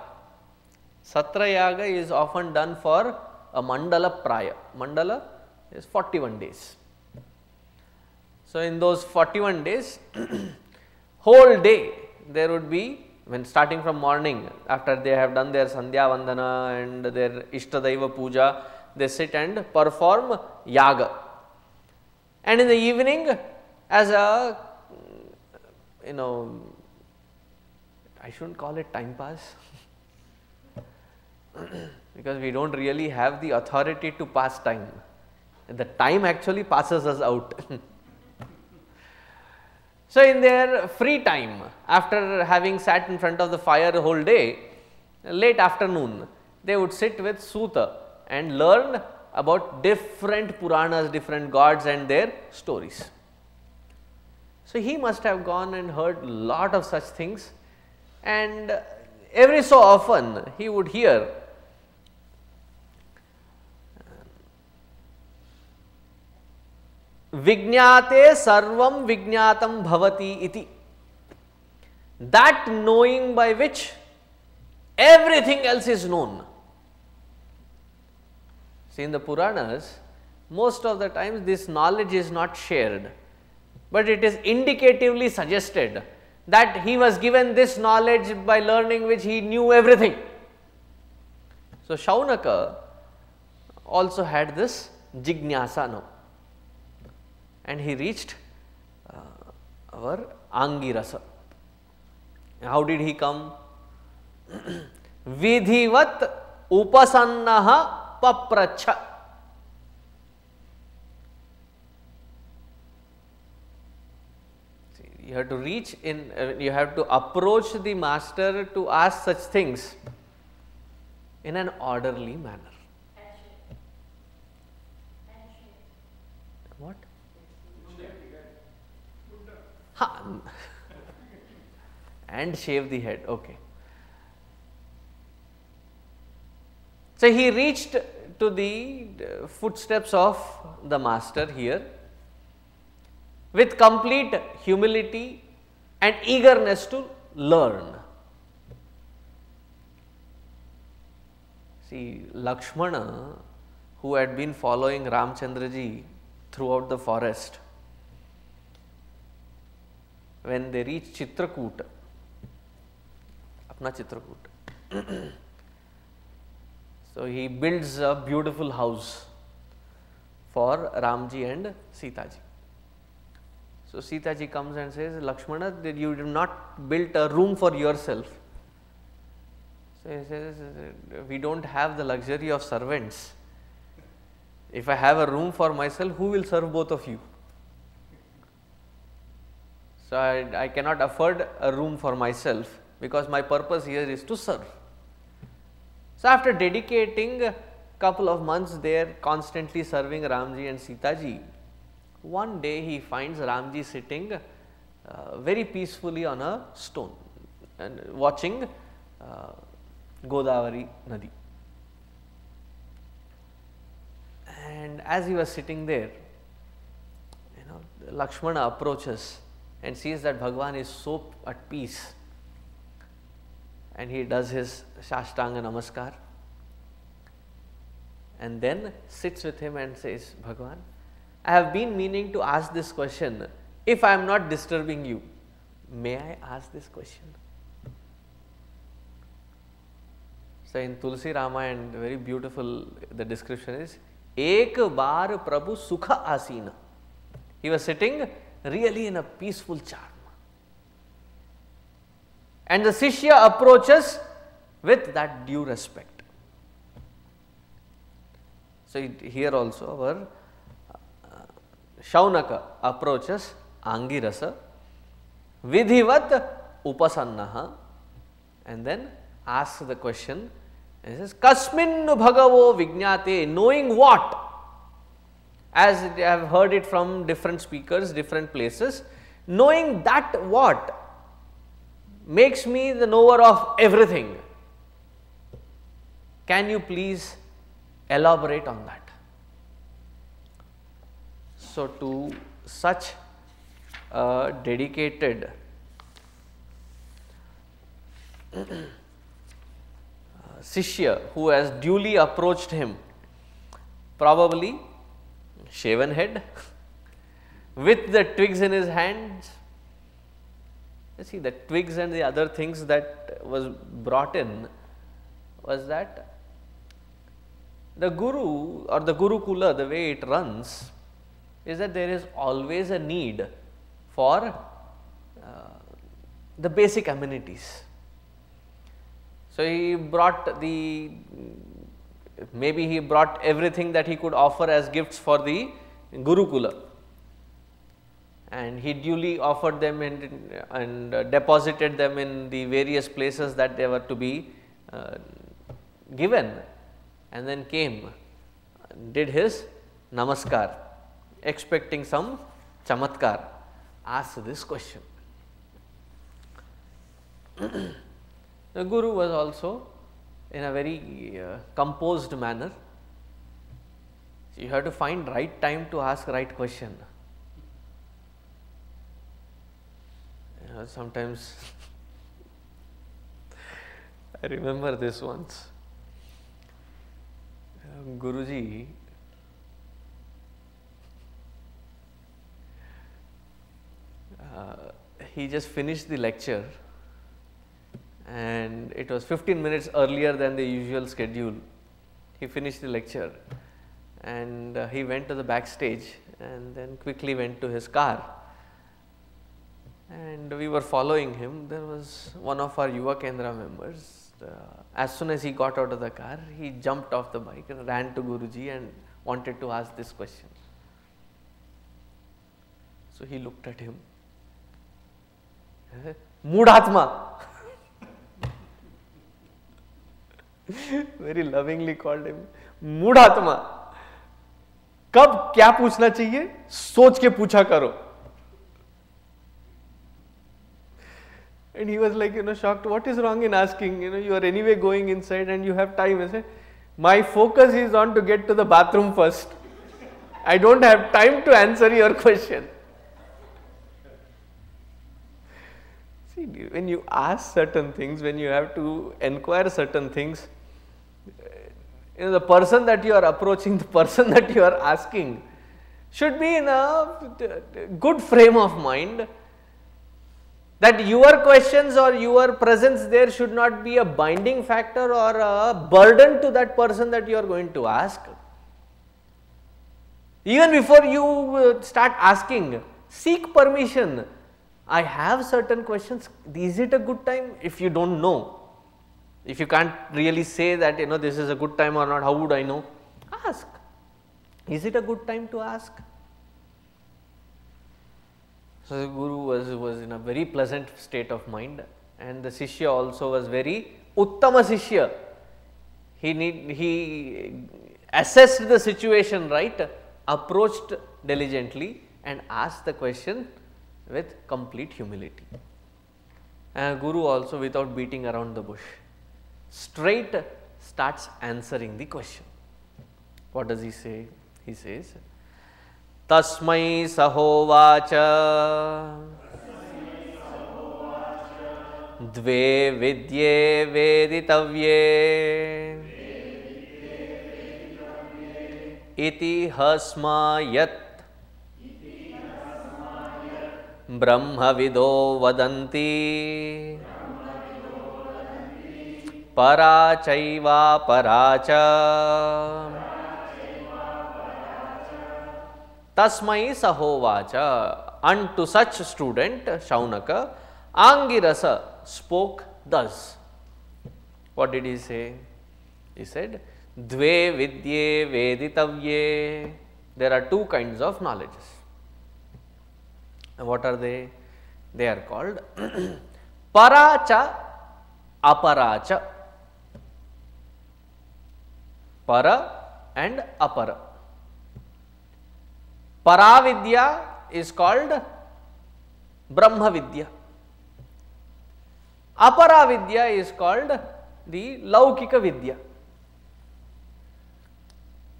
Satra Yaga is often done for a Mandala Praya. Mandala is 41 days. So, in those 41 days, whole day there would be, when starting from morning, after they have done their Sandhya Vandana and their Ishtadaiva Puja, they sit and perform Yaga. And in the evening, as a, I shouldn't call it time pass, because we don't really have the authority to pass time. The time actually passes us out. So, in their free time, after having sat in front of the fire the whole day, late afternoon, they would sit with Suta and learn about different Puranas, different gods and their stories. So, he must have gone and heard lot of such things, and every so often he would hear Vijñāte sarvam vijñātam bhavati iti, that knowing by which everything else is known. See, in the Puranas, most of the times this knowledge is not shared, but it is indicatively suggested that he was given this knowledge by learning which he knew everything. So, Shaunaka also had this Jignasa now, and he reached our Angirasa. How did he come? Vidhivat upasannaha papracha. You have to reach in, you have to approach the master to ask such things in an orderly manner. What? And shave the head, okay. So, he reached to the footsteps of the master here with complete humility and eagerness to learn. See, Lakshmana, who had been following Ramchandraji throughout the forest, when they reach Chitrakoot, apna Chitrakoot, so he builds a beautiful house for Ramji and Sitaji. So Sitaji comes and says, Lakshmana, did you not build a room for yourself? So he says, we don't have the luxury of servants. If I have a room for myself, who will serve both of you? So I cannot afford a room for myself, because my purpose here is to serve. So after dedicating a couple of months there, constantly serving Ramji and Sitaji, one day he finds Ramji sitting very peacefully on a stone and watching Godavari Nadi. And as he was sitting there, Lakshmana approaches and sees that Bhagwan is so at peace, and he does his Shashtanga Namaskar and then sits with him and says, Bhagwan, I have been meaning to ask this question. If I am not disturbing you, may I ask this question? So in Tulsi Ramayana, very beautiful, the description is, Ek bar Prabhu Sukha Asina. He was sitting really in a peaceful charm. And the Sishya approaches with that due respect. So here also our Shaunaka approaches Angirasa, Vidhivat Upasannaha, and then asks the question, and says, Kasmin Bhagavo Vijnate, knowing what? As I have heard it from different speakers, different places, knowing that what makes me the knower of everything. Can you please elaborate on that? So to such a dedicated Sishya who has duly approached him, probably shaven head, with the twigs in his hands. You see, the twigs and the other things that was brought in was that the Guru or the Gurukula, the way it runs, is that there is always a need for the basic amenities. So he brought maybe he brought everything that he could offer as gifts for the Gurukula, and he duly offered them and deposited them in the various places that they were to be given, and then came, did his namaskar, expecting some chamatkar, asked this question. The Guru was also in a very composed manner. So you have to find right time to ask right question. Sometimes I remember this once. Guruji he just finished the lecture, and it was 15 minutes earlier than the usual schedule. He finished the lecture and he went to the backstage and then quickly went to his car, and we were following him. There was one of our Yuva Kendra members. As soon as he got out of the car, he jumped off the bike and ran to Guruji and wanted to ask this question. So he looked at him. Mudhatma. Very lovingly called him Mudhatma. कब क्या पूछना चाहिए सोच के पूछा करो. And he was like, shocked. What is wrong in asking? You are anyway going inside and you have time. I said, my focus is on to get to the bathroom first. I don't have time to answer your question. See, when you ask certain things, when you have to inquire certain things, the person that you are approaching, the person that you are asking should be in a good frame of mind That your questions or your presence there should not be a binding factor or a burden to that person that you are going to ask. Even before you start asking, seek permission. I have certain questions, is it a good time? If you do not know, if you can't really say that this is a good time or not, how would I know? Ask, is it a good time to ask? So, the Guru was in a very pleasant state of mind, and the Shishya also was very Uttama Shishya. He assessed the situation right, approached diligently and asked the question with complete humility. And Guru also, without beating around the bush, straight starts answering the question. What does he say? He says, Tasmai sahovacha dve vidye veditavye iti hasmayat brahmavido vadanti parachaiva paracha tasmai sahovacha. Unto such student Shaunaka, Angirasa spoke thus. What did he say? He said, Dve vidye veditavye. There are two kinds of knowledges. And what are they? They are called paracha, aparacha. Para and apara. Paravidya is called Brahmavidya. Aparavidya is called the Laukika Vidya.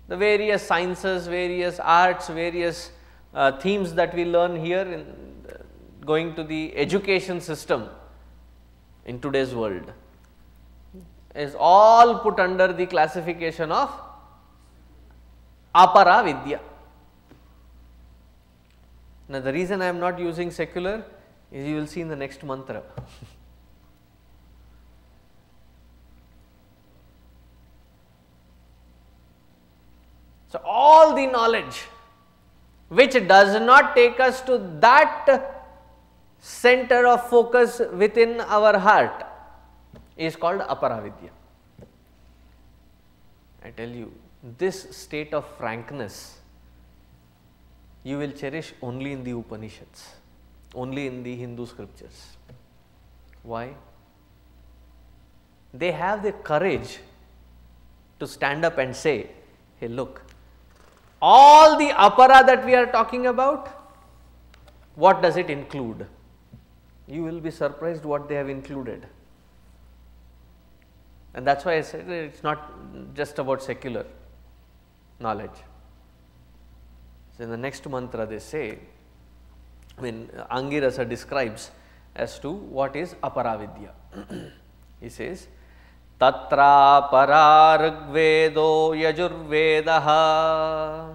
The various sciences, various arts, various themes that we learn here in going to the education system in today's world is all put under the classification of Aparavidya. Now, the reason I am not using secular is you will see in the next mantra. So, all the knowledge which does not take us to that center of focus within our heart is called Aparavidya. I tell you, this state of frankness you will cherish only in the Upanishads, only in the Hindu scriptures. Why? They have the courage to stand up and say, hey look, all the apara that we are talking about, what does it include? You will be surprised what they have included. And that is why I said it is not just about secular knowledge. So, in the next mantra they say, Angirasa describes as to what is Aparavidya. He says, Tatra parargvedo yajurvedaha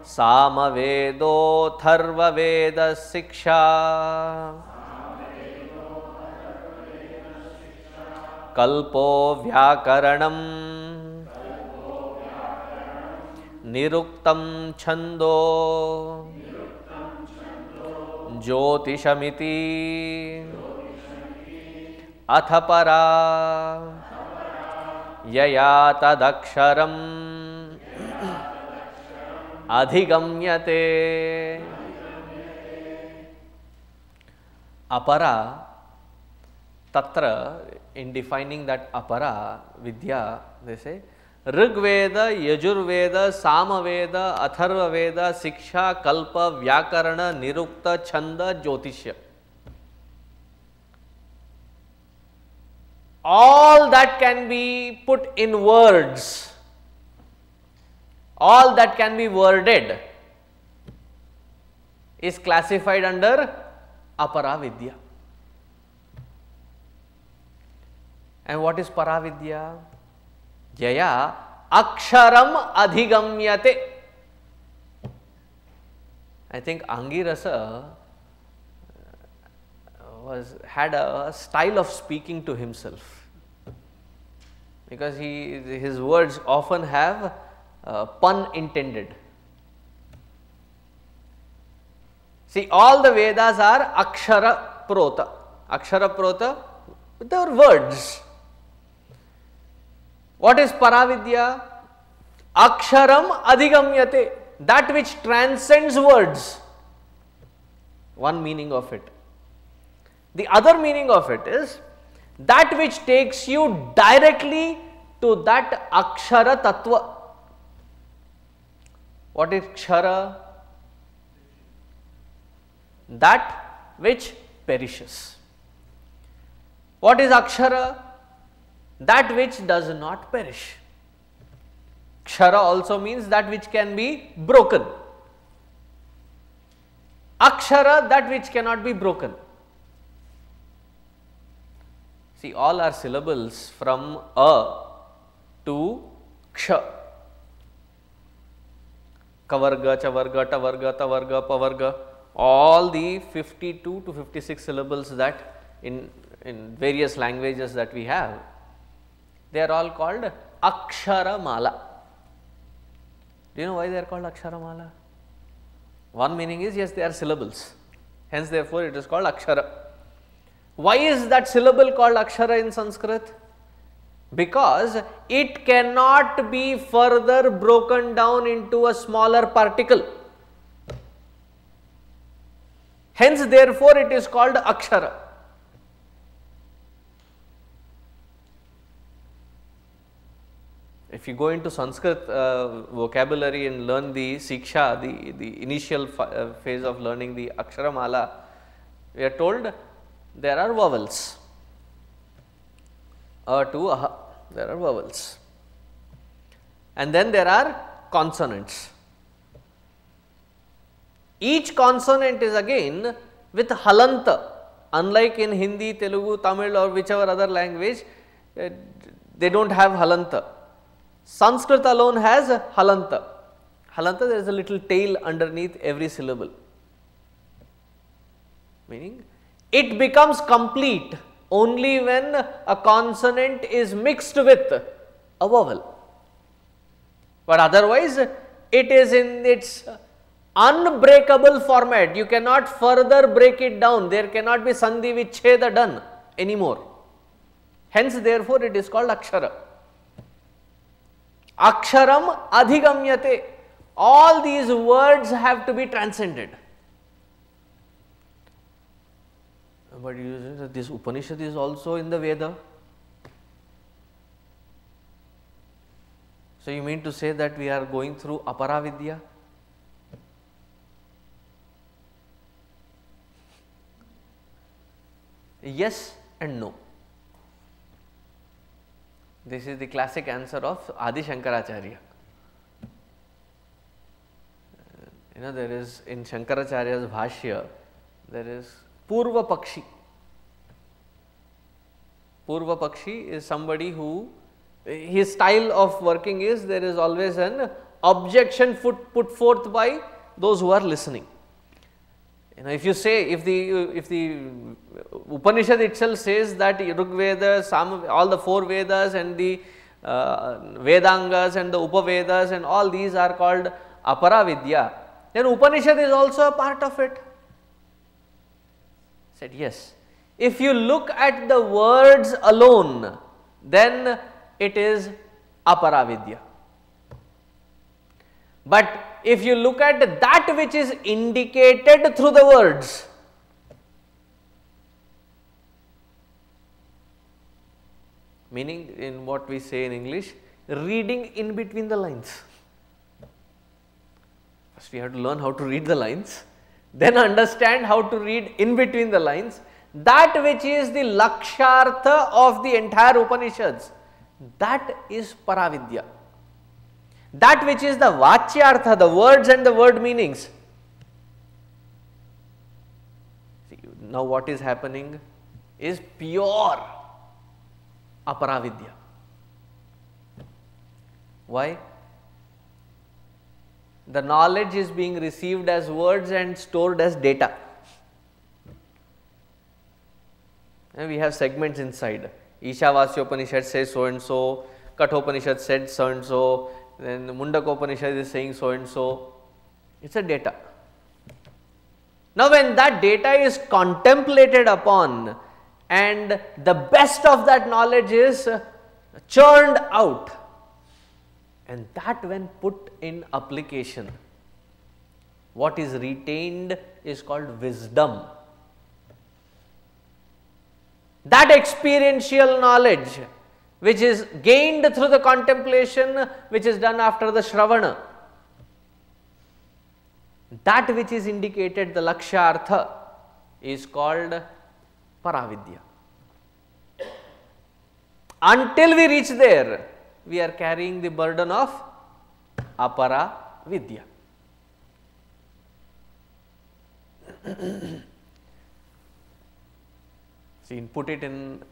samavedo tharvaveda siksha kalpo vyakaranam niruktam chando jyotishamiti athapara yaya tadaksharam adhigamyate. Apara, tatra, in defining that apara vidya, they say Rigveda, Yajurveda, Samaveda, Atharvaveda, Siksha, Kalpa, Vyakarana, Nirukta, Chanda, Jyotishya. All that can be put in words, all that can be worded is classified under Aparavidya. And what is Paravidya? Yaya aksharam adhigamyate. I think Angirasa had a style of speaking to himself, because his words often have pun intended. See, all the Vedas are Akshara Prota. Akshara Prota, they are words. What is Paravidya? Aksharam Adhigamyate, that which transcends words. One meaning of it. The other meaning of it is that which takes you directly to that Akshara Tattva. What is Kshara? That which perishes. What is Akshara? That which does not perish. Kshara also means that which can be broken. Akshara, that which cannot be broken. See, all are syllables from A to Ksha. Kavarga, Chavarga, Tavarga, Tavarga, Pavarga, all the 52 to 56 syllables that in various languages that we have, they are all called Akshara Mala. Do you know why they are called Akshara Mala? One meaning is, yes, they are syllables, hence therefore it is called Akshara. Why is that syllable called Akshara in Sanskrit? Because it cannot be further broken down into a smaller particle. Hence therefore it is called Akshara. If you go into Sanskrit vocabulary and learn the Siksha, the initial phase of learning the Akshara Mala, we are told there are vowels. A to Aha, there are vowels. And then there are consonants. Each consonant is again with halanta. Unlike in Hindi, Telugu, Tamil or whichever other language, they do not have halanta. Sanskrit alone has halanta. Halanta, there is a little tail underneath every syllable, meaning it becomes complete only when a consonant is mixed with a vowel, but otherwise it is in its unbreakable format. You cannot further break it down. There cannot be sandhi vichcheda done anymore. Hence therefore it is called Akshara. Aksharam Adhigamyate. All these words have to be transcended. But this Upanishad is also in the Veda. So you mean to say that we are going through Aparavidya? Yes and no. This is the classic answer of Adi Shankaracharya. There is in Shankaracharya's Bhashya, there is Purva Pakshi. Purva Pakshi is somebody who, his style of working is, there is always an objection put forth by those who are listening. If you say, if the Upanishad itself says that Rig Veda, all the 4 Vedas and the Vedangas and the Upavedas and all these are called Aparavidya, then Upanishad is also a part of it. Said yes. If you look at the words alone, then it is Aparavidya. But if you look at that which is indicated through the words, meaning in what we say in English, reading in between the lines. First we have to learn how to read the lines, then understand how to read in between the lines. That which is the lakshartha of the entire Upanishads, that is Paravidya. That which is the Vachyartha, the words and the word meanings. See, now what is happening is pure Aparavidya. Why? The knowledge is being received as words and stored as data. And we have segments inside. Upanishad says so and so, Upanishad said so and so, then Mundakopanishad is saying so and so. It's a data. Now, when that data is contemplated upon and the best of that knowledge is churned out, and that when put in application, what is retained is called wisdom. That experiential knowledge which is gained through the contemplation which is done after the Shravana, that which is indicated, the Lakshyartha, is called Paravidya. Until we reach there, we are carrying the burden of Apara Vidya. See, put it in,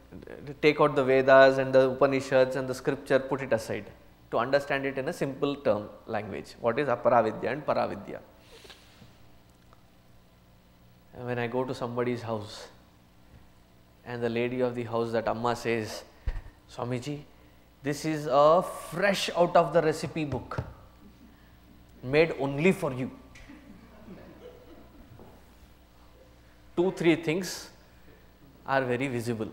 take out the Vedas and the Upanishads and the scripture, put it aside to understand it in a simple term language. What is Aparavidya and Paravidya? And when I go to somebody's house and the lady of the house, that Amma, says, Swamiji, this is a fresh out of the recipe book, made only for you. 2-3 things are very visible.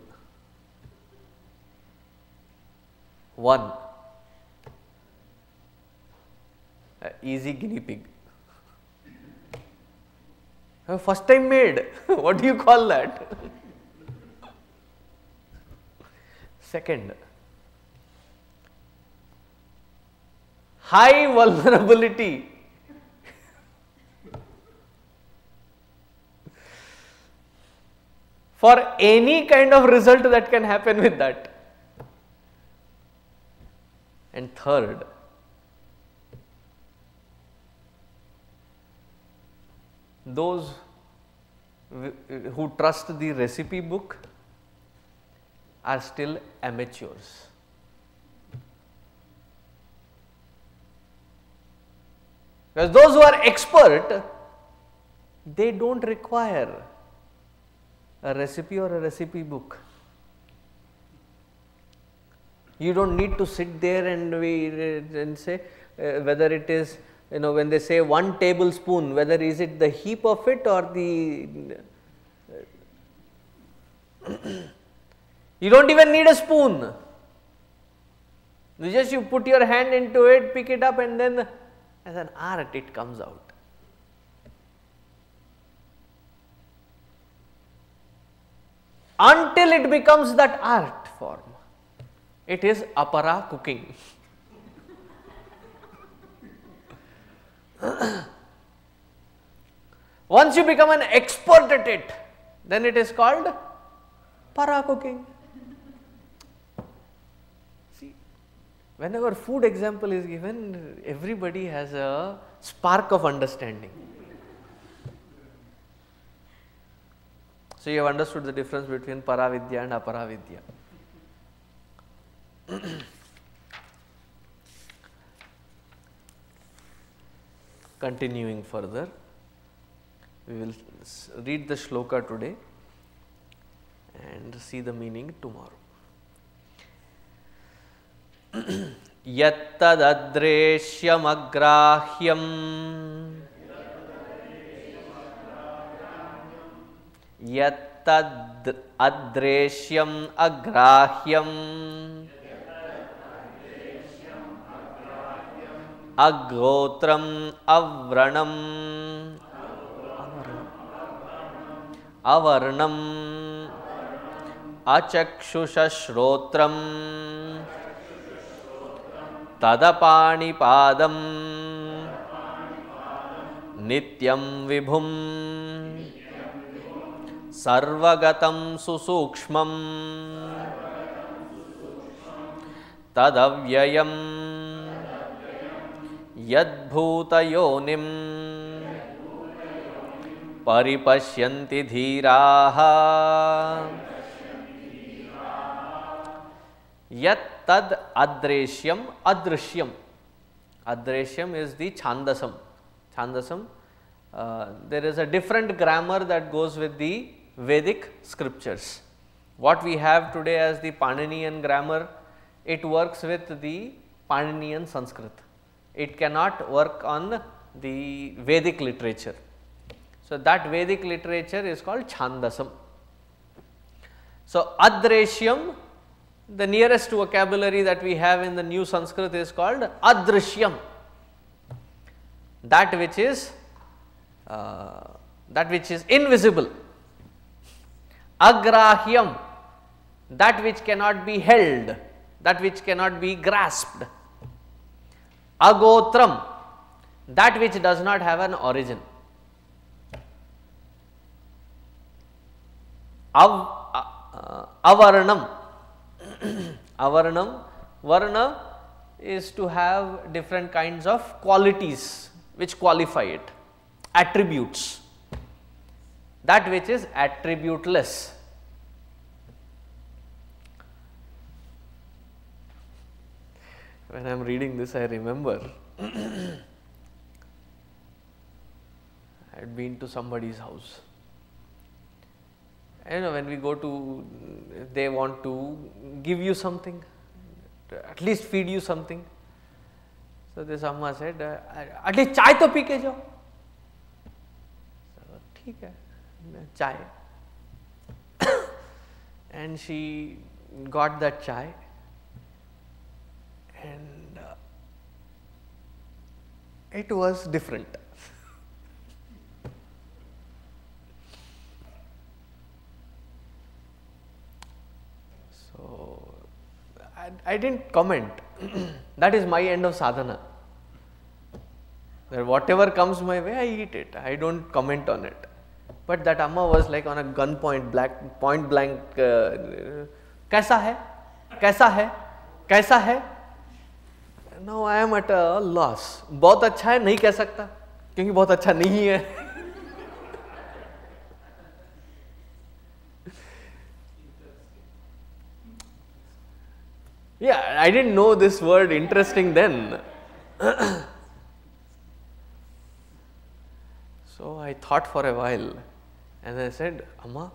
One, easy guinea pig. First time made, what do you call that? Second, high vulnerability. For any kind of result that can happen with that. And third, those who trust the recipe book are still amateurs. Because those who are expert, they don't require a recipe or a recipe book. You don't need to sit there and say whether it is, when they say 1 tablespoon, whether is it the heap of it or the you don't even need a spoon. You put your hand into it, pick it up, and then as an art it comes out. Until it becomes that art form, it is apara cooking. Once you become an expert at it, then it is called para cooking. See, whenever food example is given, everybody has a spark of understanding. So, you have understood the difference between Paravidya and Aparavidya. Continuing further, we will read the shloka today and see the meaning tomorrow. Yattadadreshyam agrahyam Yattad adreshyam agrahyam agotram avranam avarnam achakshusha shrotram tadapani padam nityam vibhum sarvagatam susukshmam tadavyayam yadbhutayonim paripashyanti dhiraha yattad adreshyam adrishyam. Adreshyam is the chandasam, Chandasam. There is a different grammar that goes with the Vedic scriptures. What we have today as the Paninian grammar, it works with the Paninian Sanskrit. It cannot work on the Vedic literature. So, that Vedic literature is called Chandasam. So, Adreshyam, the nearest vocabulary that we have in the new Sanskrit is called Adrishyam, that which is invisible. Agrahyam, that which cannot be held, that which cannot be grasped. Agotram, that which does not have an origin. Avarnam, Avarnam, Varna is to have different kinds of qualities which qualify it, attributes, that which is attributeless. When I am reading this, I remember I had been to somebody's house. You know, when we go to, they want to give you something, at least feed you something. So this Amma said, at least chai to pee ke jao. So, theek hai, chai. And she got that chai, and it was different. So, I didn't comment. That is my end of sadhana. That whatever comes my way, I eat it. I don't comment on it. But that Amma was like on a gunpoint, point blank. Kaisa hai? Kaisa hai? Kaisa hai? Now I am at a loss. बहुत अच्छा है, नहीं कह सकता, क्योंकि बहुत अच्छा नहीं है. Yeah, I didn't know this word interesting then. So I thought for a while, and I said, Amma,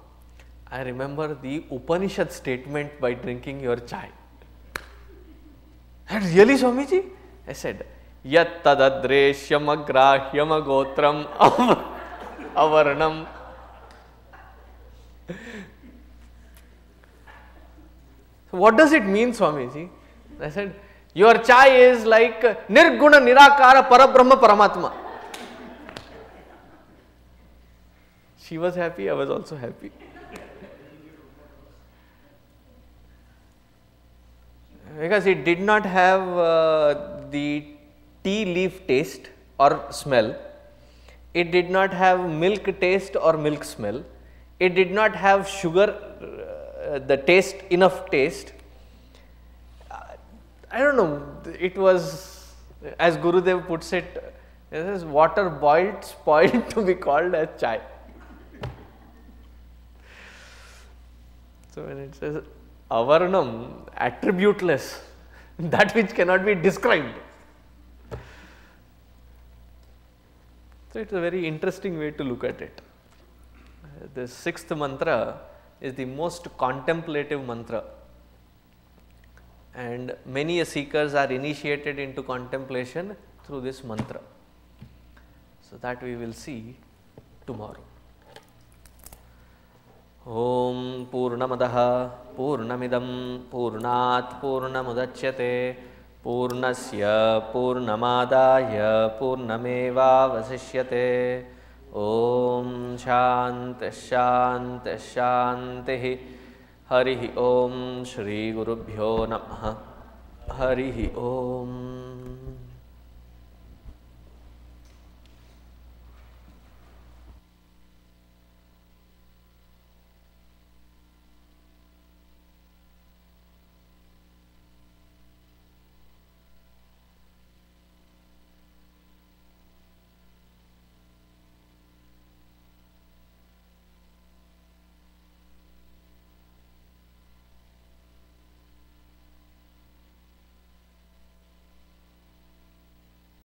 I remember the Upanishad statement by drinking your chai. And really, Swamiji? I said, Yat tadadreshyam agrahyam agotram avarnam. So what does it mean, Swamiji? I said, your chai is like nirguna nirakara parabrahma paramatma. She was happy, I was also happy. Because it did not have the tea leaf taste or smell, it did not have milk taste or milk smell, it did not have sugar, the taste, enough taste. I don't know, it was, as Gurudev puts it, this is water boiled, spoiled to be called as chai. So when it says avarnam, attributeless, that which cannot be described. So it is a very interesting way to look at it. The sixth mantra is the most contemplative mantra, and many seekers are initiated into contemplation through this mantra. So that we will see tomorrow. Om Purnamadaha Purnamidam Purnat Purnamudachyate Purnasya Purnamadaya Purnameva Vasishyate. Om Shanti Shanti Shanti. Harihi Om Shri Gurubhyo Namaha. Harihi Om.